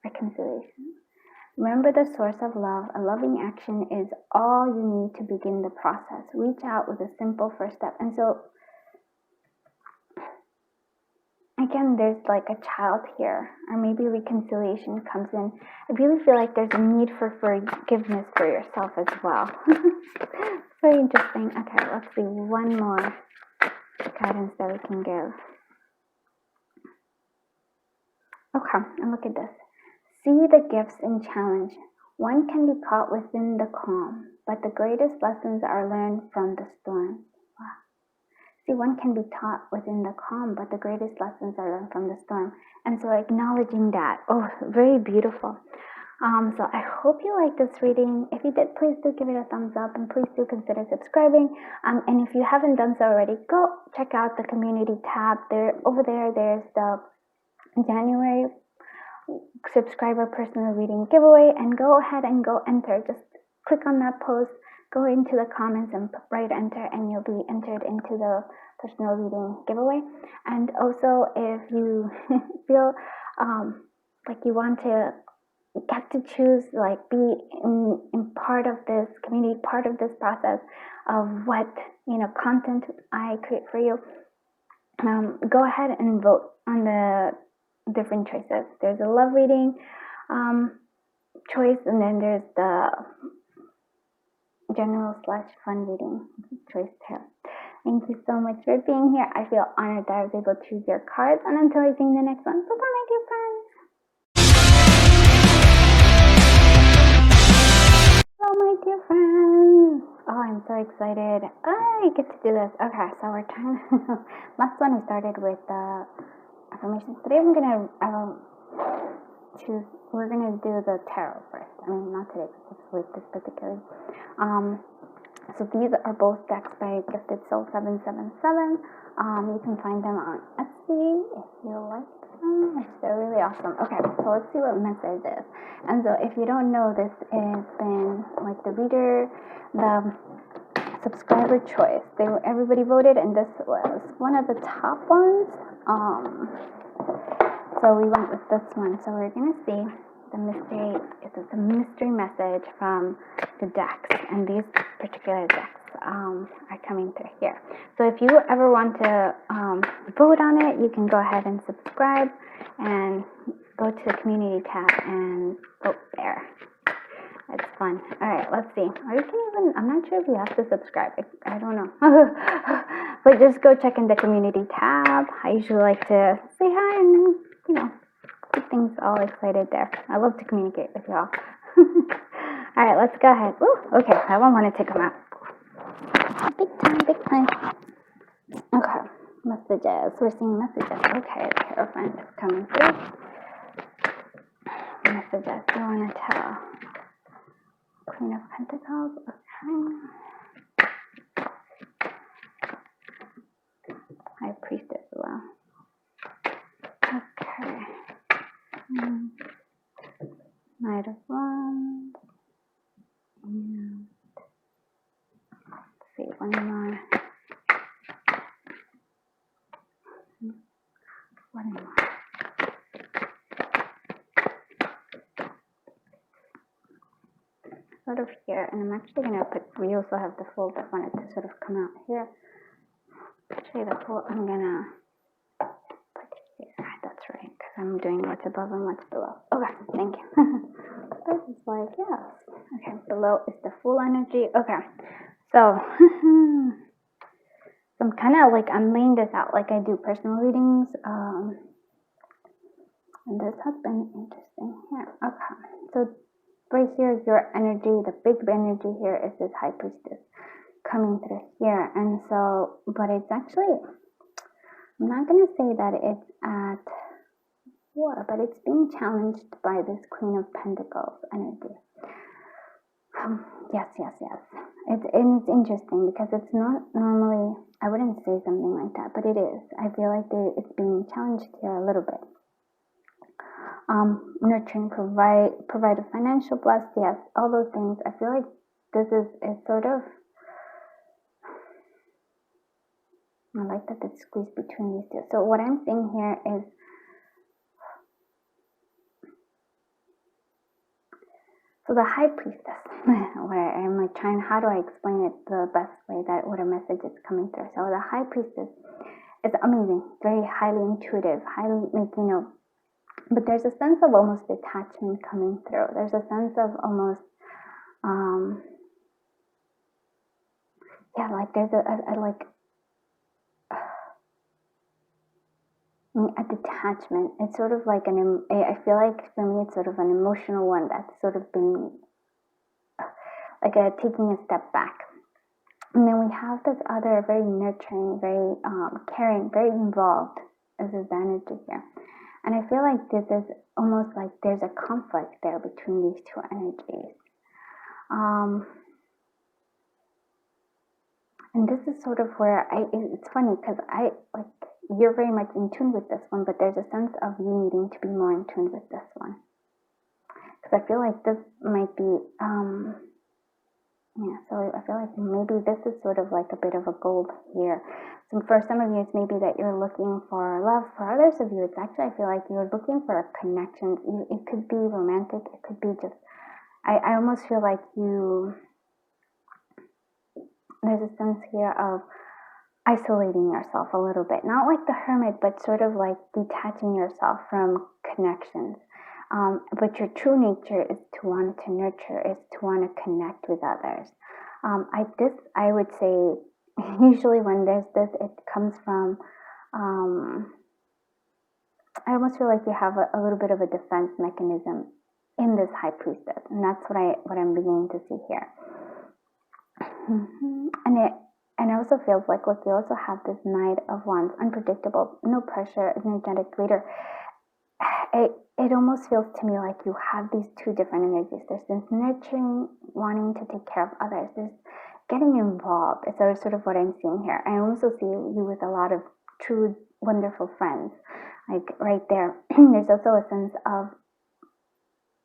Reconciliation. Remember the source of love. A loving action is all you need to begin the process. Reach out with a simple first step. And so, again, there's like a child here, or maybe reconciliation comes in. I really feel like there's a need for forgiveness for yourself as well. Very interesting. Okay, let's see one more guidance that we can give. Okay, and look at this. See the gifts in challenge. One can be caught within the calm, but the greatest lessons are learned from the storm. Wow. See, one can be taught within the calm, but the greatest lessons are learned from the storm. And so acknowledging that, very beautiful. So I hope you like this reading. If you did, please do give it a thumbs up, and please do consider subscribing. And if you haven't done so already, go check out the community tab. Over there, there's the January subscriber personal reading giveaway, and go ahead and go enter. Just click on that post, go into the comments and write enter, and you'll be entered into the personal reading giveaway. And also, if you feel like you want to get to choose, like be in part of this community, part of this process of what content I create for you, go ahead and vote on the different choices. There's a love reading choice, and then there's the general/fun reading choice too. Thank you so much for being here. I feel honored that I was able to choose your cards, and until I see you in the next one, bye bye my dear friends. Hello my dear friends. I'm so excited. I get to do this. Okay, so we're trying last one I started with the affirmations. Today I'm gonna we're gonna do the tarot first. I mean, not today, but with this particularly. So these are both decks by Gifted Soul 777. You can find them on Etsy if you like them. They're really awesome. Okay, so let's see what message is. And so if you don't know, this has been like the subscriber choice. Everybody voted, and this was one of the top ones. So we went with this one. So we're gonna see the mystery. It's a mystery message from the decks, and these particular decks are coming through here. So if you ever want to vote on it, you can go ahead and subscribe and go to the community tab and vote there. It's fun. All right, let's see. Or you can even, I'm not sure if you have to subscribe. I don't know. But just go check in the community tab. I usually like to say hi and then, keep things all excited there. I love to communicate with y'all. All right, let's go ahead. Ooh, okay, that one wanted to come out. Big time, big time. Okay, messages. We're seeing messages. Okay, the Hierophant is coming through. Messages. I want to tell Queen of Pentacles. Okay. High Priestess as well. Okay. Knight of Wands. And let's see, one more. One more. Sort of here, and I'm actually going to we also have the fold that wanted to sort of come out here. Actually, the fold, I'm going to put here. That's right, because I'm doing what's above and what's below. Okay, thank you. This is like, yes. Okay, below is the full energy. Okay, so I'm kind of like, I'm laying this out like I do personal readings. And this has been interesting here. Okay, so right here, your energy, the big energy here is this High Priestess coming through here. And so, but it's actually, I'm not going to say that it's at war, but it's being challenged by this Queen of Pentacles energy. Yes. And it's interesting because it's not normally, I wouldn't say something like that, but it is. I feel like it's being challenged here a little bit. Nurturing, provide a financial bless, yes, all those things. I feel like this is sort of, I like that it's squeezed between these two. So what I'm seeing here is, so the High Priestess, where I'm like trying, how do I explain it the best way that what a message is coming through? So the High Priestess is amazing, very highly intuitive, highly, but there's a sense of almost detachment coming through. There's a sense of almost, like there's a detachment. It's sort of like I feel like for me it's sort of an emotional one that's sort of been like taking a step back. And then we have this other very nurturing, very caring, very involved as this energy here. And I feel like this is almost like there's a conflict there between these two energies. And this is sort of where it's funny because you're very much in tune with this one, but there's a sense of you needing to be more in tune with this one. Because I feel like this might be, so I feel like maybe this is sort of like a bit of a gold here. So for some of you, it's maybe that you're looking for love. For others of you, it's actually, I feel like you're looking for a connection. It could be romantic. It could be just, I almost feel like there's a sense here of isolating yourself a little bit. Not like the hermit, but sort of like detaching yourself from connections. But your true nature is to want to nurture, is to want to connect with others. I would say, usually when there's this, it comes from, I almost feel like you have a little bit of a defense mechanism in this High Priestess, and that's what I'm beginning to see here. And it also feels like, look, you also have this Knight of Wands, unpredictable, no pressure, energetic leader. It almost feels to me like you have these two different energies. There's this nurturing, wanting to take care of others. getting involved. It's sort of what I'm seeing here. I also see you with a lot of true, wonderful friends, like right there. There's also a sense of,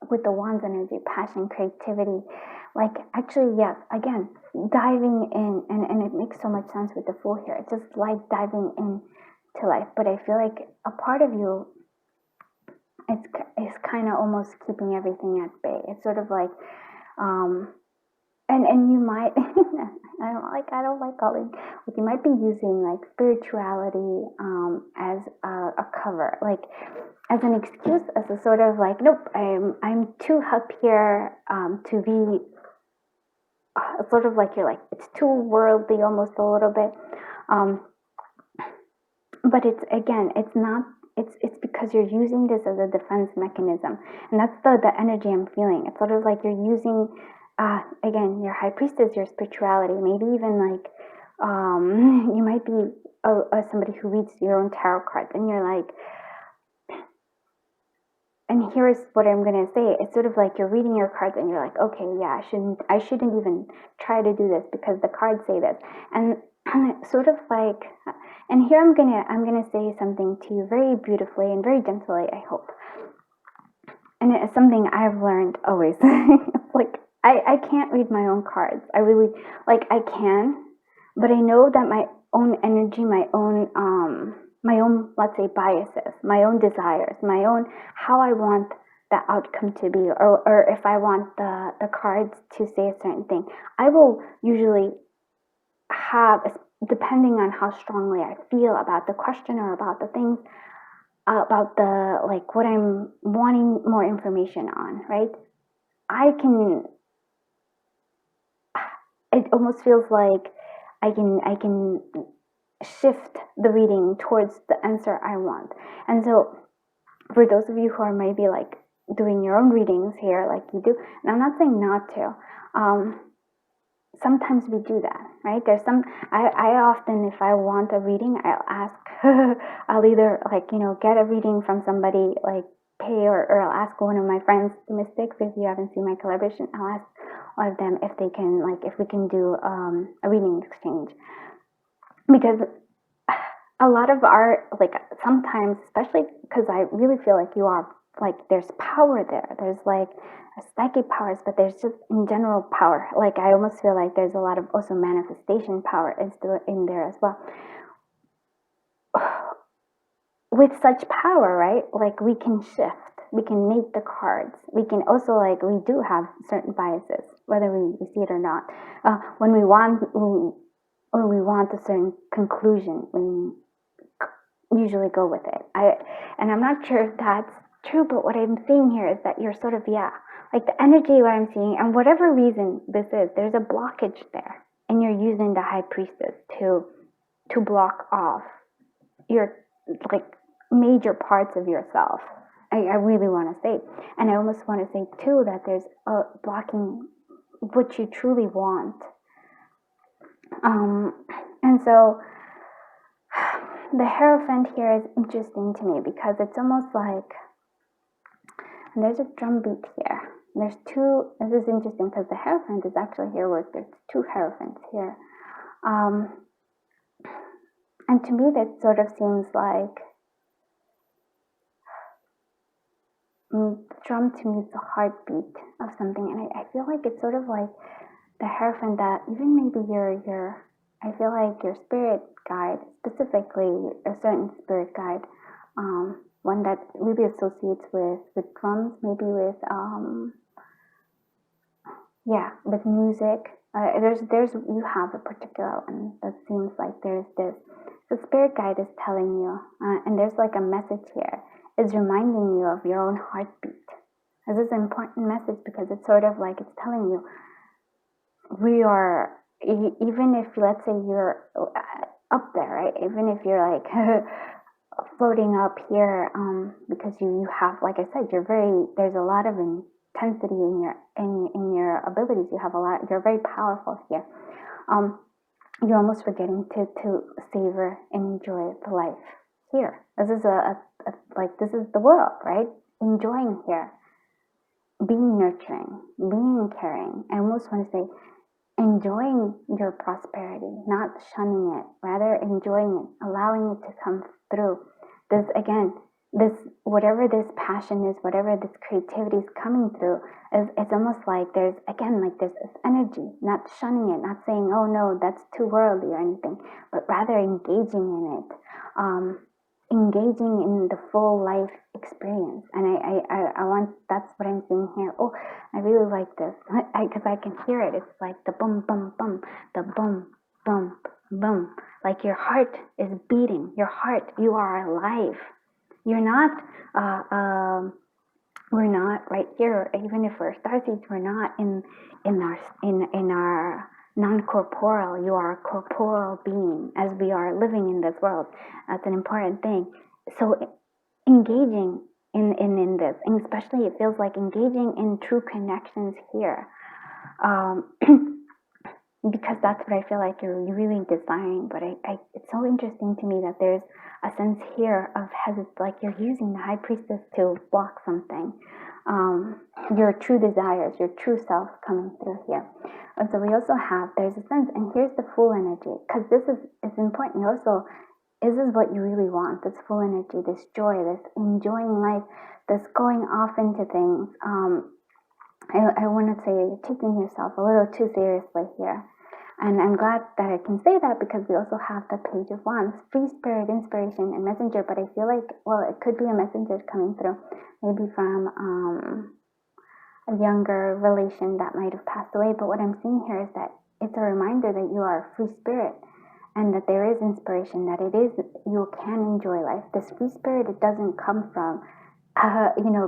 with the Wands energy, passion, creativity, like actually, yes, again, diving in, and it makes so much sense with the Fool here. It's just like diving into life, but I feel like a part of you is kind of almost keeping everything at bay. It's sort of like, and you might, I don't like calling, like you might be using like spirituality as a cover, like as an excuse, as a sort of like, nope, I'm too up here to be sort of like, you're like, it's too worldly almost a little bit, but it's, again, it's not, it's because you're using this as a defense mechanism, and that's the energy I'm feeling. It's sort of like you're using, again, your high priestess, your spirituality, maybe even like you might be somebody who reads your own tarot cards, and you're like, and here's what I'm gonna say. It's sort of like you're reading your cards, and you're like, okay, yeah, I shouldn't even try to do this because the cards say this, and sort of like, and here I'm gonna say something to you very beautifully and very gently, I hope. And it's something I've learned always. Like I can't read my own cards. I really, like, I can, but I know that my own energy, my own, let's say, biases, my own desires, my own, how I want the outcome to be, or if I want the cards to say a certain thing, I will usually have, depending on how strongly I feel about the question or about the things, about the, like, what I'm wanting more information on, right? It almost feels like I can shift the reading towards the answer I want. And so for those of you who are maybe like doing your own readings here, like you do, and I'm not saying not to, sometimes we do that, right? There's some, I often, if I want a reading, I'll ask, I'll either, like, get a reading from somebody, like pay, or I'll ask one of my friends, the Mystics, if you haven't seen my collaboration, I'll ask one of them if they can, like, if we can do a reading exchange. Because a lot of our, like, sometimes, especially because I really feel like you are, like, there's power there. There's like psychic powers, but there's just in general power. Like, I almost feel like there's a lot of also manifestation power is still in there as well. With such power, right? Like, we can shift, we can make the cards. We can also, like, we do have certain biases, whether we see it or not. When we want a certain conclusion, we usually go with it. And I'm not sure if that's true, but what I'm seeing here is that you're sort of, like the energy, what I'm seeing, and whatever reason this is, there's a blockage there, and you're using the High Priestess to block off your, like, major parts of yourself. I really want to say, and I almost want to say too that there's a blocking what you truly want. And so the Hierophant here is interesting to me because it's almost like, and there's a drum beat here. There's two, this is interesting because the Hierophant is actually here where there's two Hierophants here. And to me that sort of seems like, drum to me is the heartbeat of something, and I feel like it's sort of like the Hierophant that even maybe your I feel like your spirit guide, specifically a certain spirit guide, one that really associates with drums, maybe with with music. There's you have a particular one that seems like there's this. The spirit guide is telling you, and there's like a message here. It's reminding you of your own heartbeat. This is an important message because it's sort of like it's telling you we are, even if, let's say, you're up there, right? Even if you're like floating up here, because you have, like I said, there's a lot of intensity in your abilities. You have a lot. You're very powerful here. You're almost forgetting to savor and enjoy the life here. This is this is the world, right? Enjoying here, being nurturing, being caring. I almost want to say, enjoying your prosperity, not shunning it, rather enjoying it, allowing it to come through. This, again, this, whatever this passion is, whatever this creativity is coming through, it's almost like there's, again, like there's this energy, not shunning it, not saying, oh no, that's too worldly or anything, but rather engaging in it, engaging in the full life experience. And I want, that's what I'm seeing here. Oh, I really like this, because I can hear it. It's like the boom, boom, boom, the boom, boom, boom. Like your heart is beating. Your heart, you are alive. You're not, we're not right here. Even if we're starseeds, we're not in our non-corporeal. You are a corporeal being as we are living in this world. That's an important thing. So engaging in this, and especially it feels like engaging in true connections here. Because that's what I feel like you're really desiring. But it's so interesting to me that there's a sense here of like you're using the high priestess to block something. Your true desires, your true self coming through here. And so we also have, there's a sense, and here's the full energy, because this is important also. Is this what you really want? This full energy, this joy, this enjoying life, this going off into things. I want to say you're taking yourself a little too seriously here. And I'm glad that I can say that, because we also have the Page of Wands, free spirit, inspiration, and messenger. But I feel like, well, it could be a messenger coming through, maybe from a younger relation that might have passed away. But what I'm seeing here is that it's a reminder that you are a free spirit, and that there is inspiration, that it is, you can enjoy life. This free spirit, it doesn't come from,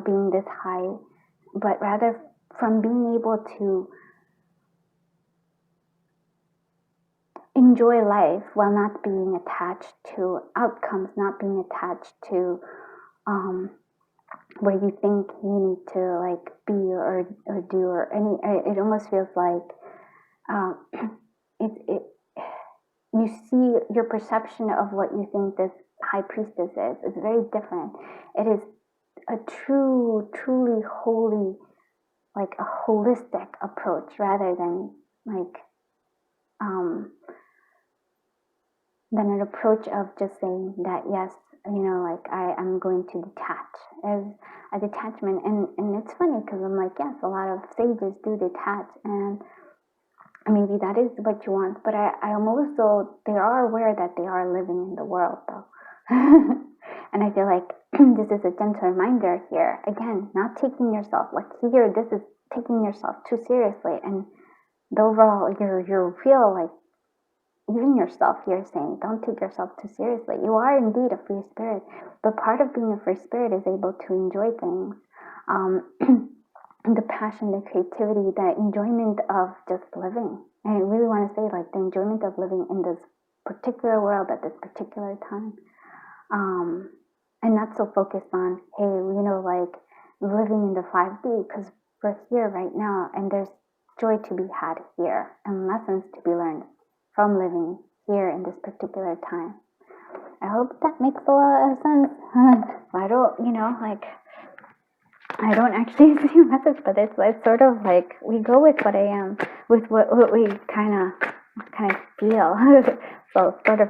being this high, but rather from being able to enjoy life while not being attached to outcomes, not being attached to where you think you need to like be or do or any. It almost feels like you see your perception of what you think this high priestess is. It's very different. It is a truly holy, like a holistic approach, rather than like than an approach of just saying that, yes, like I'm going to detach, as a detachment. And it's funny, because I'm like, yes, a lot of sages do detach, and maybe that is what you want, but I'm also, they are aware that they are living in the world, though. And I feel like this is a gentle reminder here, again, not taking yourself, like here, this is taking yourself too seriously, and the overall, you feel like, even yourself, you're saying, don't take yourself too seriously. You are indeed a free spirit, but part of being a free spirit is able to enjoy things. The passion, the creativity, the enjoyment of just living. And I really want to say, like, the enjoyment of living in this particular world at this particular time. And not so focused on, hey, like living in the 5D, because we're here right now, and there's joy to be had here and lessons to be learned from living here in this particular time. I hope that makes a lot of sense. I don't, I don't actually see a message, but it's sort of like we go with what I am, with what we kind of feel. So sort of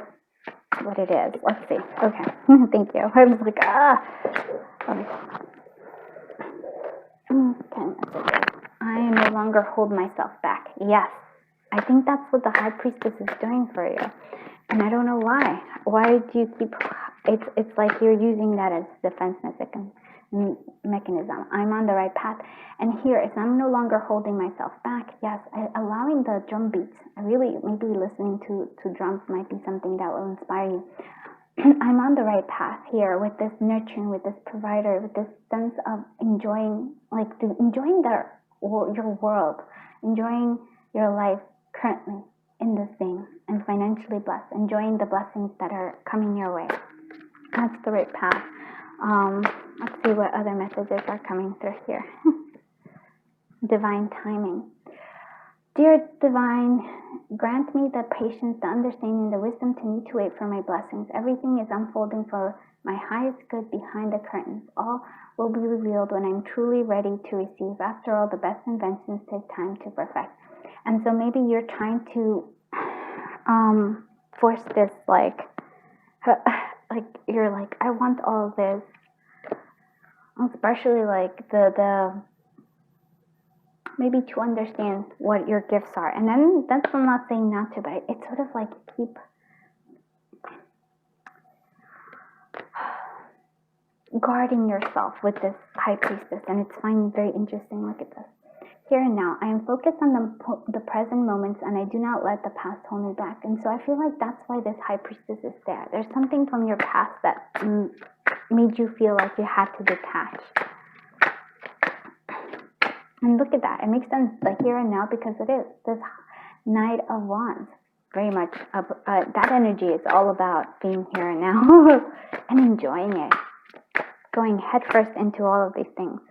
what it is. Let's see. Okay. Thank you. I was like, Okay. I no longer hold myself back. Yes. I think that's what the High Priestess is doing for you. And I don't know why. Why do you keep, it's like you're using that as defense mechanism. I'm on the right path. And here, if I'm no longer holding myself back, yes, allowing the drum beats, maybe listening to drums might be something that will inspire you. I'm on the right path here with this nurturing, with this provider, with this sense of enjoying your world, enjoying your life currently in this thing, and financially blessed, enjoying the blessings that are coming your way. That's the right path. Let's see what other messages are coming through here. Divine timing. Dear Divine, grant me the patience, the understanding, the wisdom to need to wait for my blessings. Everything is unfolding for my highest good behind the curtains. All will be revealed when I'm truly ready to receive. After all, the best inventions take time to perfect. And so maybe you're trying to force this, like you're like, I want all of this, especially like the maybe to understand what your gifts are. And then that's, I'm not saying not to, but it's sort of like keep guarding yourself with this high priestess. And it's finding very interesting. Look at this. Here and now, I am focused on the present moments, and I do not let the past hold me back. And so I feel like that's why this high priestess is there. There's something from your past that made you feel like you had to detach. And look at that. It makes sense, like here and now, because it is this Knight of Wands. Very much, that energy is all about being here and now and enjoying it. Going headfirst into all of these things.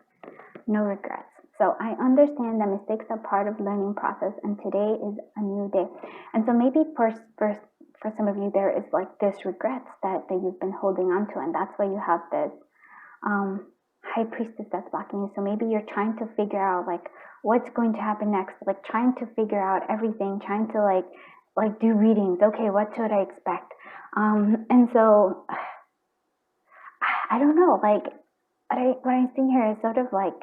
No regrets. So I understand that mistakes are part of the learning process, and today is a new day. And so maybe for some of you, there is like this regrets that you've been holding on to, and that's why you have this high priestess that's blocking you. So maybe you're trying to figure out like what's going to happen next, like trying to figure out everything, trying to like do readings. Okay, what should I expect? And so I don't know, like what I'm seeing here is sort of like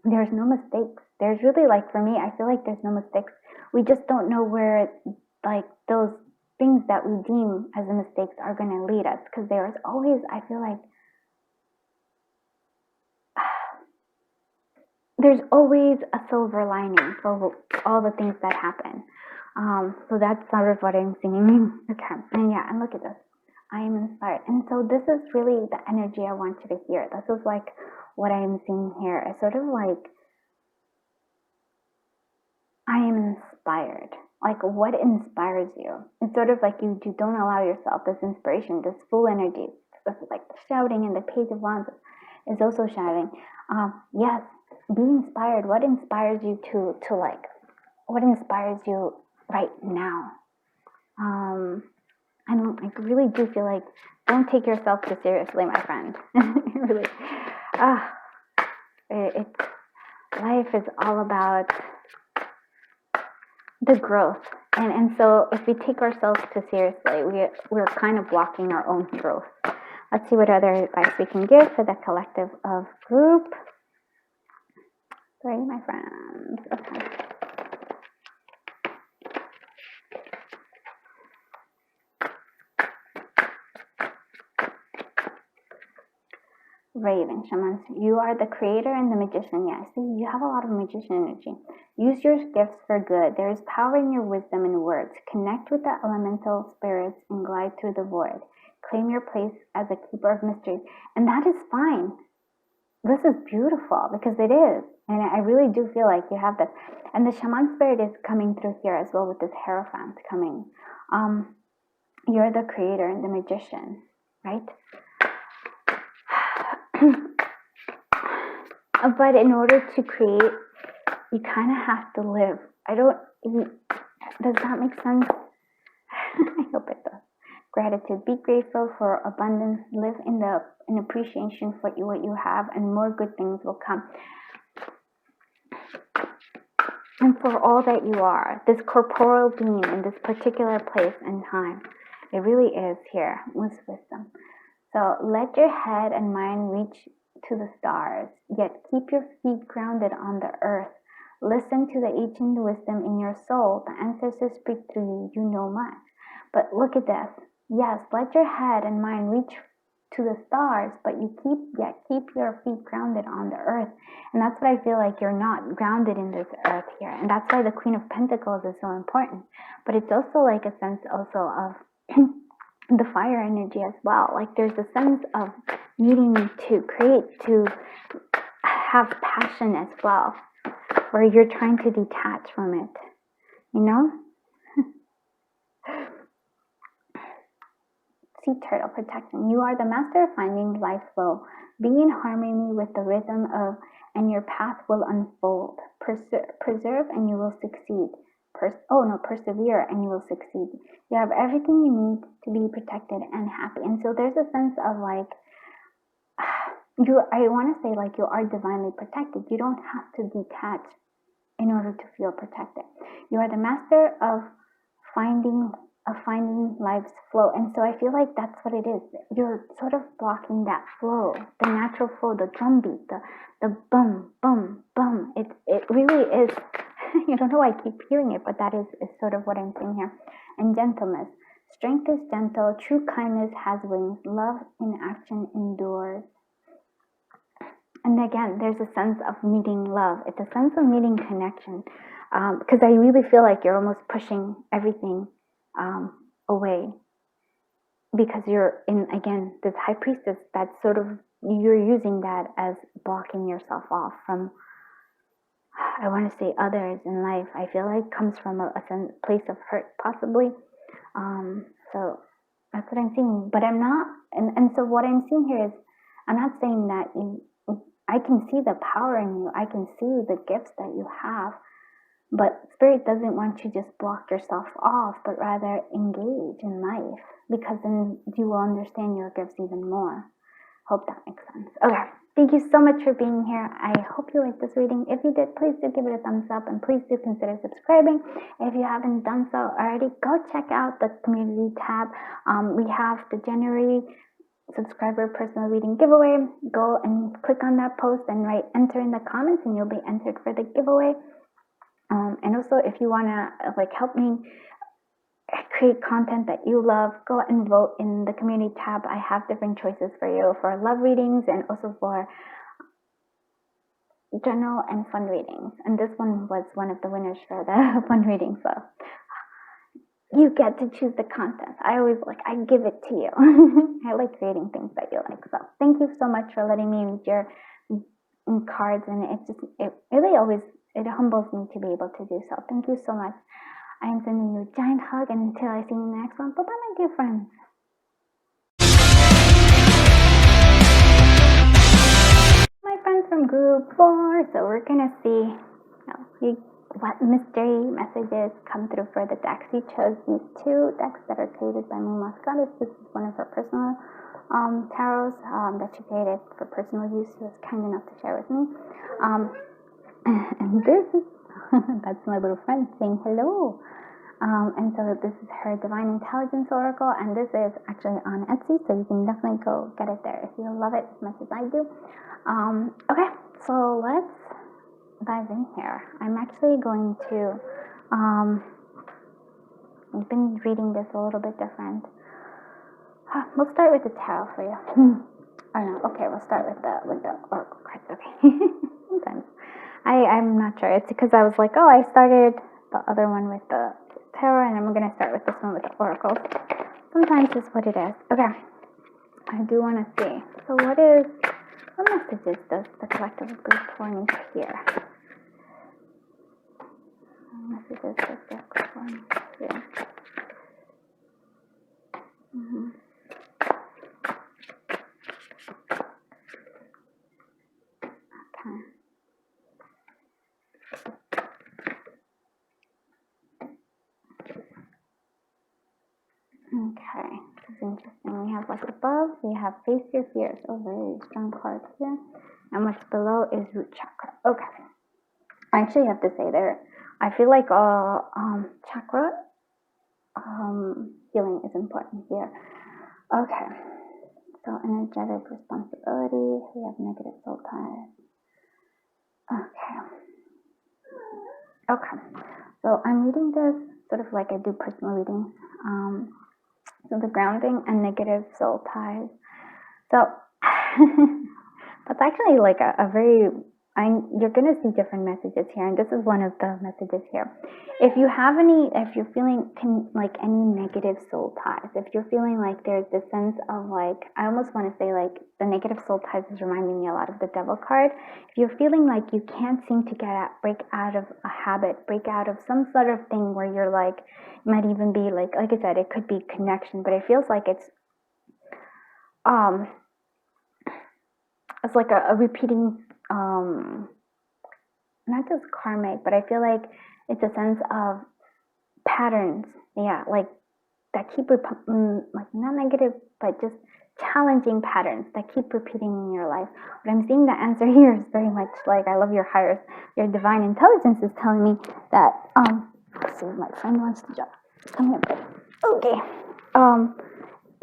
there's no mistakes. There's really, like, for me, I feel like there's no mistakes. We just don't know where, like, those things that we deem as mistakes are going to lead us. Because there's always, I feel like, there's always a silver lining for all the things that happen. So that's sort of what I'm seeing. Okay. And yeah, and look at this. I am inspired. And so this is really the energy I want you to hear. This is like what I'm seeing here. It's sort of like, I am inspired. Like, what inspires you? It's sort of like you don't allow yourself this inspiration, this full energy. Like shouting, and the Page of Wands is also shouting. Yes, be inspired. What inspires you to like, what inspires you right now? I really do feel like, don't take yourself too seriously, my friend. Really. Life is all about the growth. And so if we take ourselves too seriously, we're kind of blocking our own growth. Let's see what other advice we can give for the collective of group. Sorry, my friends. Okay. Raven, shamans, you are the creator and the magician. Yeah, see, you have a lot of magician energy. Use your gifts for good. There is power in your wisdom and words. Connect with the elemental spirits and glide through the void. Claim your place as a keeper of mysteries. And that is fine. This is beautiful, because it is. And I really do feel like you have this. And the shaman spirit is coming through here as well with this Hierophant coming. You're the creator and the magician, right? But in order to create, you kind of have to live. Does that make sense? I hope it does. Gratitude. Be grateful for abundance. Live in appreciation for what you have, and more good things will come. And for all that you are, this corporeal being in this particular place and time, it really is here with wisdom. So let your head and mind reach to the stars, yet keep your feet grounded on the earth. Listen to the ancient wisdom in your soul. The ancestors speak through you. You know much. But look at this. Yes, let your head and mind reach to the stars, but you keep your feet grounded on the earth. And that's what I feel like you're not grounded in this earth here. And that's why the Queen of Pentacles is so important. But it's also like a sense also of the fire energy as well. Like there's a sense of needing to create, to have passion as well, where you're trying to detach from it, you know? Sea turtle protection. You are the master of finding life flow. Be in harmony with the rhythm of, and your path will unfold. Preserve and you will succeed. Persevere and you will succeed. You have everything you need to be protected and happy. And so there's a sense of like, I want to say like you are divinely protected. You don't have to detach in order to feel protected. You are the master of finding life's flow. And so I feel like that's what it is. You're sort of blocking that flow, the natural flow, the drumbeat, the bum, bum, bum. It really is. You don't know why I keep hearing it, but that is sort of what I'm saying here. And gentleness. Strength is gentle. True kindness has wings. Love in action endures. And again, there's a sense of needing love. It's a sense of needing connection. Because I really feel like you're almost pushing everything away. Because you're in, again, this high priestess, that's sort of, you're using that as blocking yourself off from, I want to say, others in life. I feel like comes from a place of hurt, possibly. So that's what I'm seeing. But I'm not, and so what I'm seeing here is, I'm not saying that I can see the power in you. I can see the gifts that you have. But Spirit doesn't want you just block yourself off, but rather engage in life, because then you will understand your gifts even more. Hope that makes sense. Okay, thank you so much for being here. I hope you liked this reading. If you did, please do give it a thumbs up, and please do consider subscribing. If you haven't done so already, go check out the community tab. We have the January subscriber personal reading giveaway. Go and click on that post and write enter in the comments, and you'll be entered for the giveaway. And also, if you want to help me create content that you love, go and vote in the community tab. I have different choices for you for love readings and also for general and fun readings. And this one was one of the winners for the fun reading. So you get to choose the content. I give it to you. I like creating things that you like. So thank you so much for letting me read your cards. And it really always, it humbles me to be able to do so. Thank you so much. I am sending you a giant hug, and until I see you in the next one, bye-bye, my dear friends. My friends from group 4, so we're going to see what mystery messages come through for the decks. You chose these 2 decks that are created by Moon Moth Goddess. This is one of her personal tarots that she created for personal use. She was kind enough to share with me. And this is, that's my little friend saying hello. And so this is her Divine Intelligence Oracle, and this is actually on Etsy, so you can definitely go get it there if you love it as much as I do. Okay, so let's dive in here. I'm actually going to, I've been reading this a little bit different. We'll start with the tarot for you. Oh no, okay, we'll start with the Oracle cards, okay. Sometimes. I'm not sure. It's because I was like, oh, I started the other one with the tarot, and I'm going to start with this one with the oracles. Sometimes it's what it is. Okay. I do want to see. So what messages does the collective group for me here? What messages does the group for me here? Okay. Okay, this is interesting. We have what's above, we have face your fears. Oh, very strong cards here. And what's below is root chakra. Okay. I actually have to say there, I feel like chakra healing is important here. Okay. So energetic responsibility. We have negative soul ties. Okay. Okay. So I'm reading this sort of like I do personal readings. So the grounding and negative soul ties. So that's actually like a very, you're going to see different messages here, and this is one of the messages here. If you're feeling like any negative soul ties, if you're feeling like there's this sense of like, I almost want to say like the negative soul ties is reminding me a lot of the devil card. If you're feeling like you can't seem to break out of a habit, break out of some sort of thing where you're like, it might even be like I said, it could be connection, but it feels like it's like a repeating, not just karmic, but I feel like it's a sense of patterns, like that keep like not negative, but just challenging patterns that keep repeating in your life. But I'm seeing the answer here is very much like, I love your higher, your divine intelligence is telling me that, let's see if my friend wants to jump. Come here, buddy. Okay.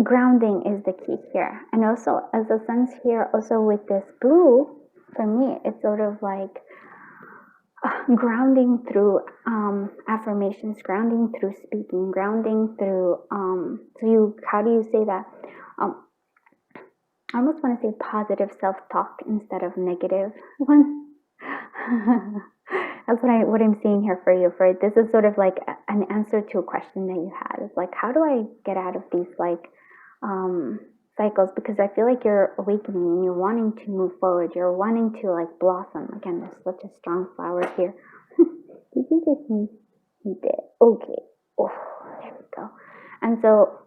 Grounding is the key here. And also, as a sense here, also with this blue, for me, it's sort of like grounding through affirmations, grounding through speaking, grounding through, how do you say that? I almost want to say positive self-talk instead of negative one. That's what I'm seeing here for you. For this is sort of like an answer to a question that you had. It's like, how do I get out of these like cycles? Because I feel like you're awakening and you're wanting to move forward. You're wanting to like blossom. Again, there's such a strong flower here. Did you get me? You did. Okay. Oh, there we go. And so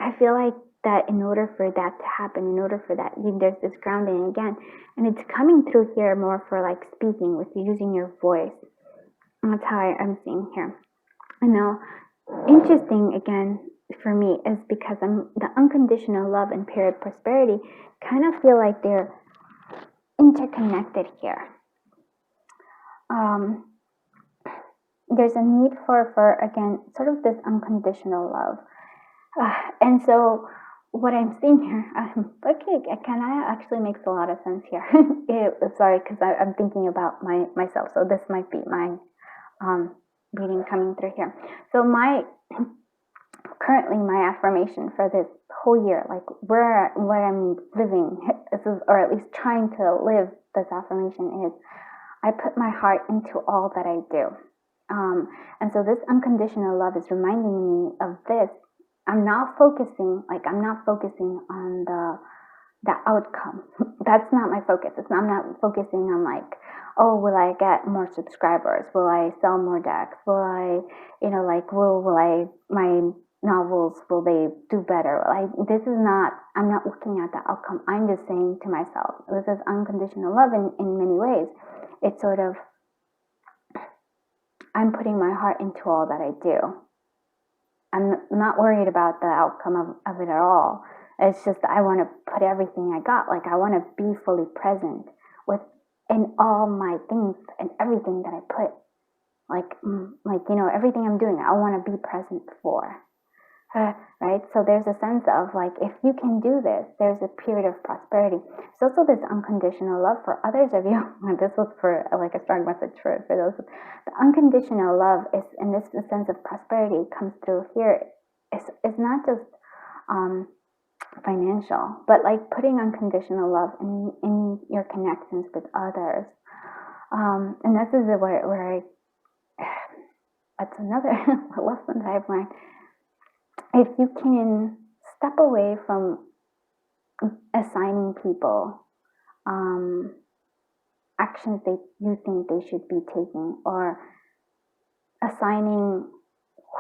I feel like that in order for that to happen, in order for that, there's this grounding again, and it's coming through here more for like speaking, with using your voice. That's how I'm seeing here. And now, interesting again for me is because the unconditional love and period prosperity kind of feel like they're interconnected here. There's a need for again, sort of this unconditional love. And so what I'm seeing here, okay, actually makes a lot of sense here. Sorry, because I'm thinking about myself, so this might be my reading coming through here. So currently my affirmation for this whole year, like where I'm living, or at least trying to live this affirmation is, I put my heart into all that I do. And so this unconditional love is reminding me of this. I'm not focusing on the outcome. That's not my focus. I'm not focusing on like, oh, will I get more subscribers? Will I sell more decks? Will I, my novels, will they do better? I'm not looking at the outcome. I'm just saying to myself, this is unconditional love in many ways. It's sort of, I'm putting my heart into all that I do. I'm not worried about the outcome of it at all. It's just that I want to put everything I got. Like I want to be fully present in all my things and everything that I put. Everything I'm doing, I want to be present for. Right? So there's a sense of like, if you can do this, there's a period of prosperity. There's also this unconditional love for others of you. This was for like a strong message for those. The unconditional love is, in this sense of prosperity, comes through here. It's not just financial, but like putting unconditional love in your connections with others. And this is where that's another lesson that I've learned. If you can step away from assigning people actions that you think they should be taking, or assigning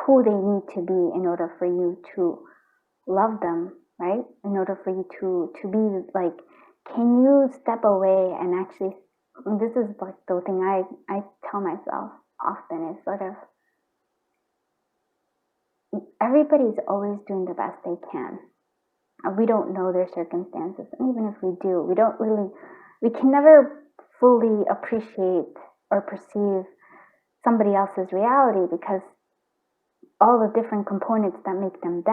who they need to be in order for you to love them, right? In order for you to be like, can you step away and actually, this is like the thing I tell myself often, is sort of, everybody's always doing the best they can. We don't know their circumstances, and even if we do, we can never fully appreciate or perceive somebody else's reality, because all the different components that make them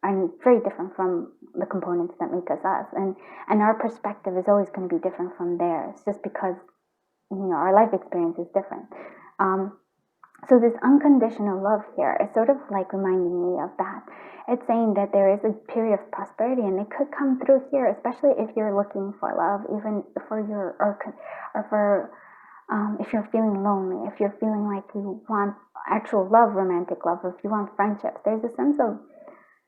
are very different from the components that make us us, and our perspective is always going to be different from theirs, just because our life experience is different. So this unconditional love here is sort of like reminding me of that. It's saying that there is a period of prosperity, and it could come through here, especially if you're looking for love, even for if you're feeling lonely, if you're feeling like you want actual love, romantic love, or if you want friendships. There's a sense of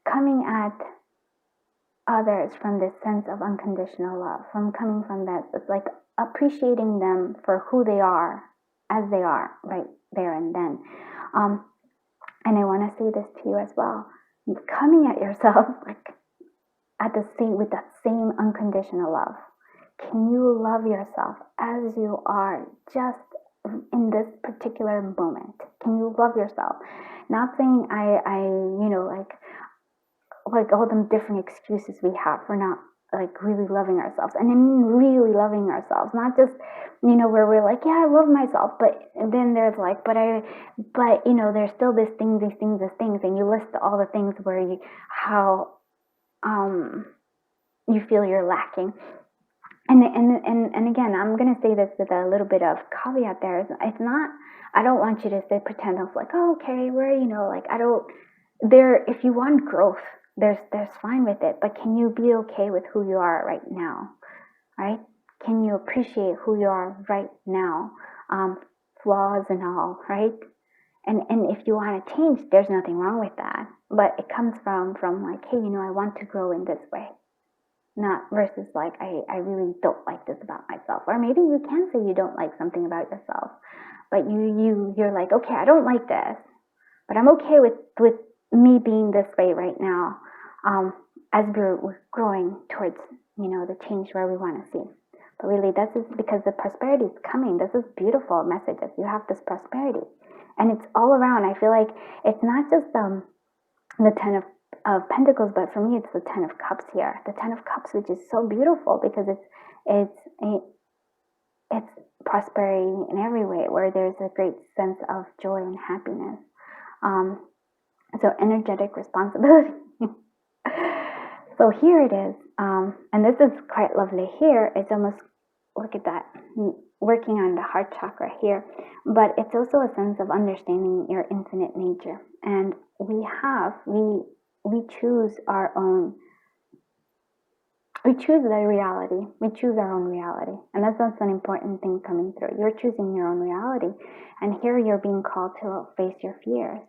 coming at others from this sense of unconditional love, coming from that. It's like appreciating them for who they are, as they are, right there and then. And I want to say this to you as well. Coming at yourself like with that same unconditional love. Can you love yourself as you are, just in this particular moment? Can you love yourself? Not saying like all the different excuses we have for not like really loving ourselves, and then really loving ourselves, not just, you know, where we're like, yeah, I love myself, but then there's like, but you know, there's still this thing, these things, and you list all the things where you, how you feel you're lacking. And again, I'm gonna say this with a little bit of caveat there. It's not, I don't want you to say, pretend of like, oh, okay, we're, you know, like, I don't, there, if you want growth, there's fine with it, but can you be okay with who you are right now, right? Can you appreciate who you are right now, flaws and all, right? And if you want to change, there's nothing wrong with that, but it comes from like, hey, you know, I want to grow in this way, not versus like, I really don't like this about myself. Or maybe you can say you don't like something about yourself, but you're like, okay, I don't like this, but I'm okay with me being this way right now, as we're growing towards, you know, the change where we want to see. But really, this is because the prosperity is coming. This is beautiful messages. You have this prosperity, and it's all around. I feel like it's not just the 10 of Pentacles, but for me, it's the 10 of Cups here. The 10 of Cups, which is so beautiful because it's prosperity in every way, where there's a great sense of joy and happiness. So energetic responsibility. So here it is, and this is quite lovely here. It's almost, look at that, working on the heart chakra here, but it's also a sense of understanding your infinite nature. And we choose our own, we choose the reality, we choose our own reality, and that's an important thing coming through. You're choosing your own reality, and here you're being called to face your fears.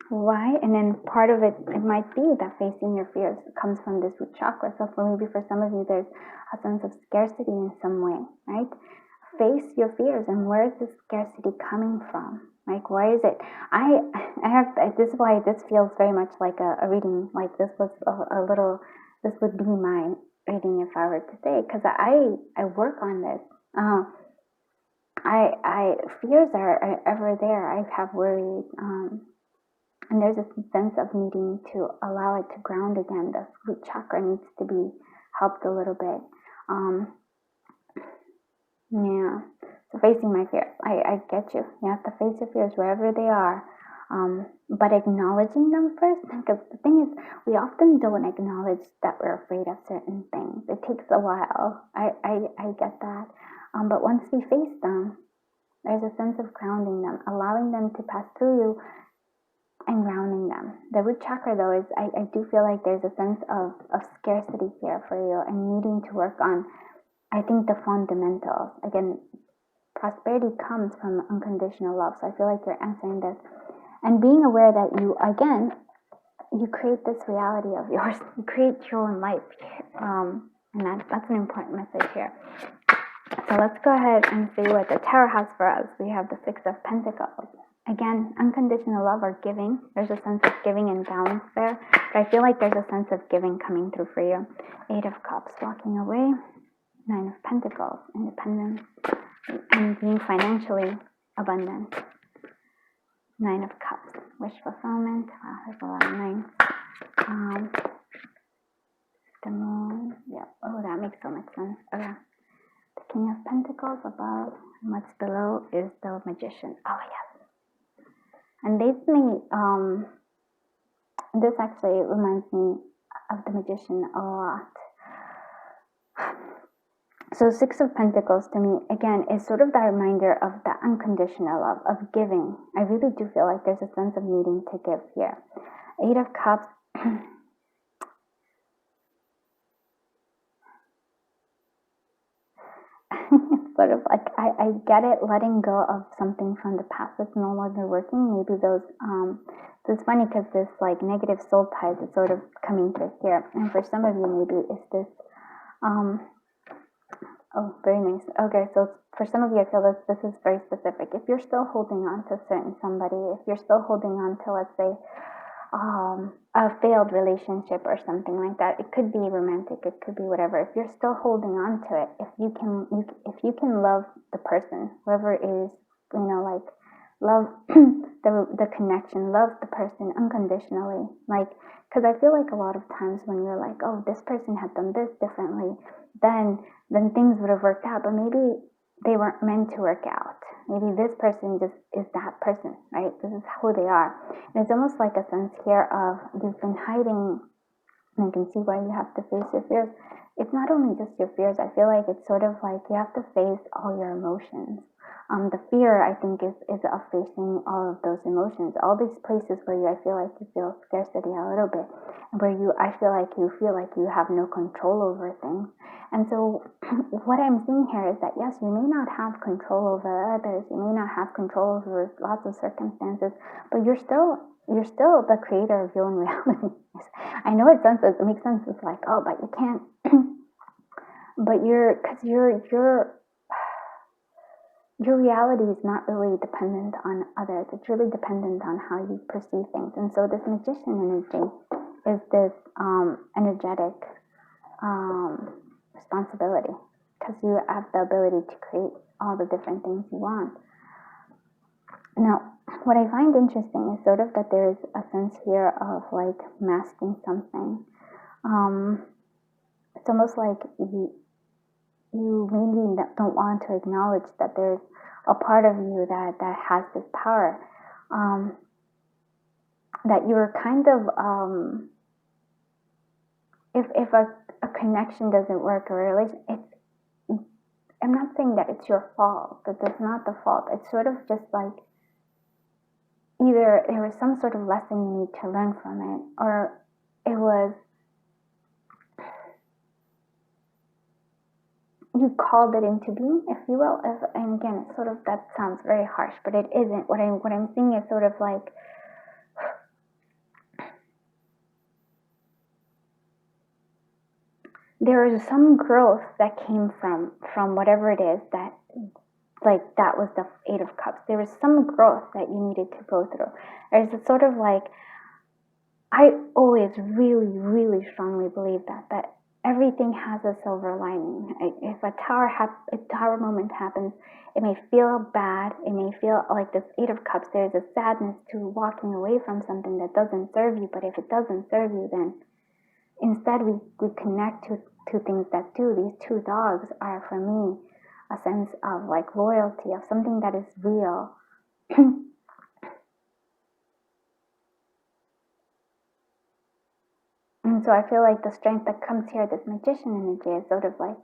Why? And then part of it might be that facing your fears comes from this root chakra. So maybe for some of you, there's a sense of scarcity in some way, right? Face your fears, and where is this scarcity coming from? Like, why is it? I have, this is why this feels very much like a reading. Like this was a little, this would be my reading if I were to say, because I work on this. Fears are ever there. I have worries, and there's a sense of needing to allow it to ground again. The root chakra needs to be helped a little bit. Yeah. So facing my fears, I get you. You have to face your fears wherever they are, but acknowledging them first. Because the thing is, we often don't acknowledge that we're afraid of certain things. It takes a while. I get that. But once we face them, there's a sense of grounding them, allowing them to pass through you, and grounding them. The root chakra, though, is I do feel like there's a sense of scarcity here for you, and needing to work on, I think, the fundamentals. Again, prosperity comes from unconditional love. So I feel like you're answering this. And being aware that you, again, you create this reality of yours. You create your own life. And that's an important message here. So let's go ahead and see what the tarot has for us. We have the Six of Pentacles. Again, unconditional love or giving. There's a sense of giving and balance there. But I feel like there's a sense of giving coming through for you. Eight of Cups, walking away. Nine of Pentacles, independence. And being financially abundant. Nine of Cups, wish fulfillment. Wow, there's a lot of nines. The Moon. Yeah. Oh, that makes so much sense. Okay. The King of Pentacles above. And what's below is the Magician. Oh, yes. And this actually reminds me of the Magician a lot. So Six of Pentacles to me, again, is sort of that reminder of the unconditional love, of giving. I really do feel like there's a sense of needing to give here. Eight of Cups. It's sort of like, I get it, letting go of something from the past that's no longer working. Maybe those, so it's funny because this like negative soul ties is sort of coming through here. And for some of you, maybe it's this, oh, very nice. Okay, so for some of you, I feel that this is very specific. If you're still holding on to somebody, if you're still holding on to, let's say, a failed relationship or something like that, it could be romantic, it could be whatever. If you're still holding on to it, if you can love the person, whoever it is, you know, like love the connection, love the person unconditionally. Like, because I feel like a lot of times when you're like, oh, this person had done this differently, then things would have worked out, but maybe they weren't meant to work out. Maybe this person just is that person, right? This is who they are. And it's almost like a sense here of you've been hiding, and you can see why you have to face your fears. It's not only just your fears. I feel like it's sort of like you have to face all your emotions. The fear, I think, is of facing all of those emotions, all these places where I feel like you feel scarcity a little bit, where I feel like you have no control over things. And so what I'm seeing here is that, yes, you may not have control over others, you may not have control over lots of circumstances, but you're still the creator of your own reality. I know it makes sense. It's like, oh, but you can't, but because your reality is not really dependent on others. It's really dependent on how you perceive things. And so this magician energy is this energetic responsibility, because you have the ability to create all the different things you want. Now, what I find interesting is sort of that there's a sense here of like masking something. It's almost like you maybe don't want to acknowledge that there's a part of you that has this power, that you're kind of, if a connection doesn't work, or a relation, I'm not saying that it's your fault, that that's not the fault. It's sort of just like either there was some sort of lesson you need to learn from it, or it was you called it into being, if you will. And again, it's sort of, that sounds very harsh, but it isn't. What I'm seeing is sort of like there is some growth that came from whatever it is that, like, that was the Eight of Cups. There was some growth that you needed to go through. There's a sort of like, I always really, really strongly believe that everything has a silver lining. If a tower moment happens, it may feel bad. It may feel like this Eight of Cups. There's a sadness to walking away from something that doesn't serve you. But if it doesn't serve you, then instead we connect to things that do. These two dogs are, for me, a sense of like loyalty, of something that is real. And so I feel like the strength that comes here, this magician energy, is sort of like,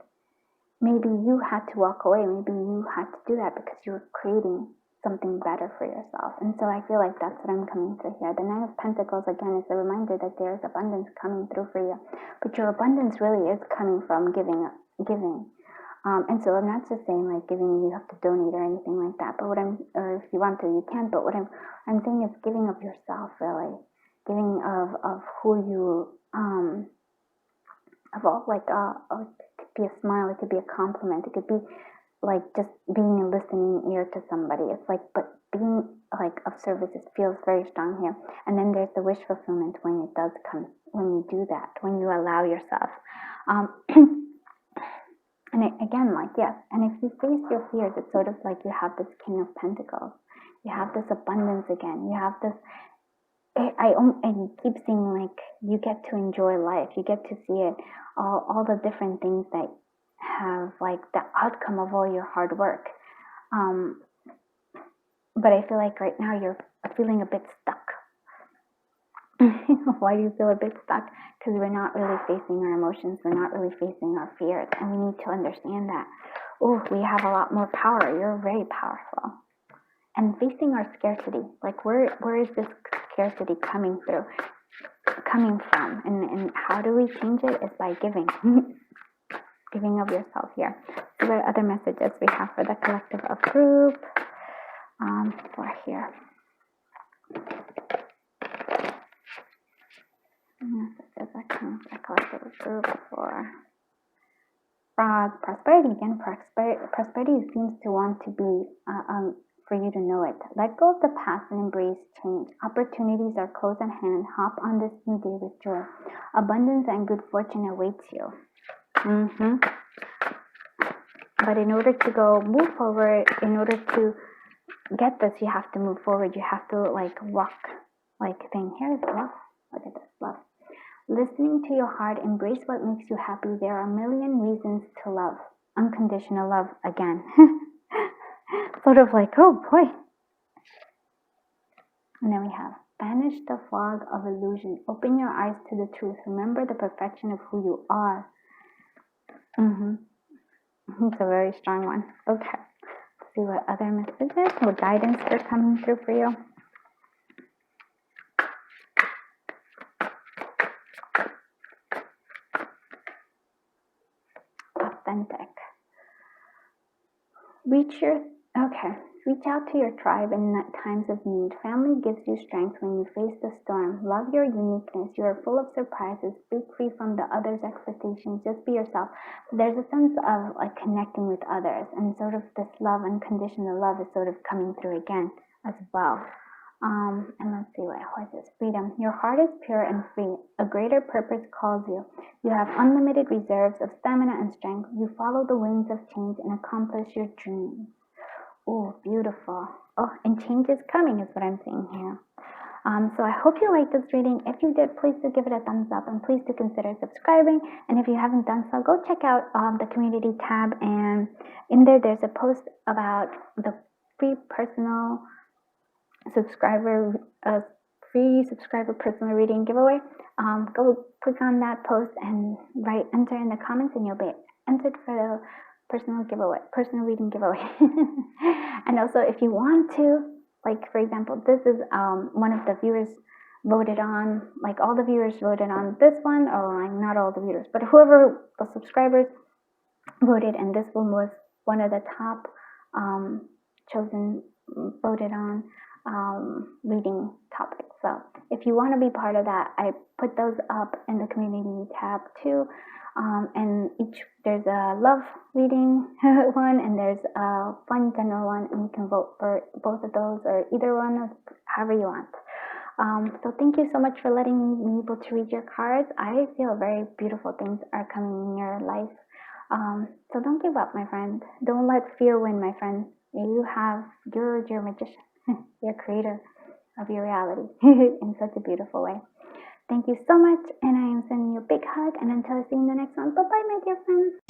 maybe you had to walk away, maybe you had to do that because you were creating something better for yourself. And so I feel like that's what I'm coming through here. The Nine of Pentacles, again, is a reminder that there's abundance coming through for you. But your abundance really is coming from giving. And so I'm not just saying like giving, you have to donate or anything like that. But or if you want to, you can. But what I'm saying is giving of yourself, really. Giving of who you, of all, like, it could be a smile, it could be a compliment, it could be like just being a listening ear to somebody. It's like, but being like of service, it feels very strong here. And then there's the wish fulfillment when it does come, when you do that, when you allow yourself. And again, like, yes, and if you face your fears, it's sort of like you have this King of Pentacles. You have this abundance again. You have this, I keep seeing like you get to enjoy life. You get to see it, all the different things that have like the outcome of all your hard work. But I feel like right now you're feeling a bit stuck. Why do you feel a bit stuck? Because we're not really facing our emotions. We're not really facing our fears. And we need to understand that, oh, we have a lot more power. You're very powerful. And facing our scarcity, like where is this scarcity coming from? And how do we change it? Is by giving. Giving of yourself here. So what other messages we have for the collective of group? For here. Messages that come for the collective of group for frog prosperity. Again, prosperity seems to want to be for you to know it. Let go of the past and embrace change. Opportunities are close at hand. Hop on this new day with joy. Abundance and good fortune awaits you. But in order to move forward, in order to get this, you have to move forward. You have to like walk like thing. Here's love. Look at this, love. Listening to your heart, embrace what makes you happy. There are a million reasons to love. Unconditional love again. Sort of like, oh boy. And then we have banish the fog of illusion. Open your eyes to the truth. Remember the perfection of who you are. It's a very strong one. Okay. Let's see what other messages or guidance are coming through for you. Authentic. Reach out to your tribe in times of need. Family gives you strength when you face the storm. Love your uniqueness. You are full of surprises. Break free from the others' expectations. Just be yourself. There's a sense of like connecting with others, and sort of this love, unconditional love, is sort of coming through again as well. And let's see what is this? Freedom. Your heart is pure and free. A greater purpose calls you. You have unlimited reserves of stamina and strength. You follow the winds of change and accomplish your dreams. Oh, beautiful. Oh, and change is coming is what I'm seeing here. So I hope you liked this reading. If you did, please do give it a thumbs up, and please do consider subscribing. And if you haven't done so, go check out the community tab, and in there's a post about the free subscriber personal reading giveaway. Go click on that post and enter in the comments, and you'll be entered for the personal reading giveaway. And also, if you want to, like for example, this is one of the viewers voted on, like all the viewers voted on this one, or like not all the viewers, but whoever the subscribers voted, and this one was one of the top chosen, voted on reading topics. So if you want to be part of that, I put those up in the community tab too. And there's a love reading one, and there's a fun general one, and you can vote for both of those, or either one, however you want. So thank you so much for letting me be able to read your cards. I feel very beautiful things are coming in your life. So don't give up, my friend. Don't let fear win, my friend. You're your magician. You're creator of your reality in such a beautiful way. Thank you so much, and I am sending you a big hug, and until I see you in the next one, bye-bye, my dear friends.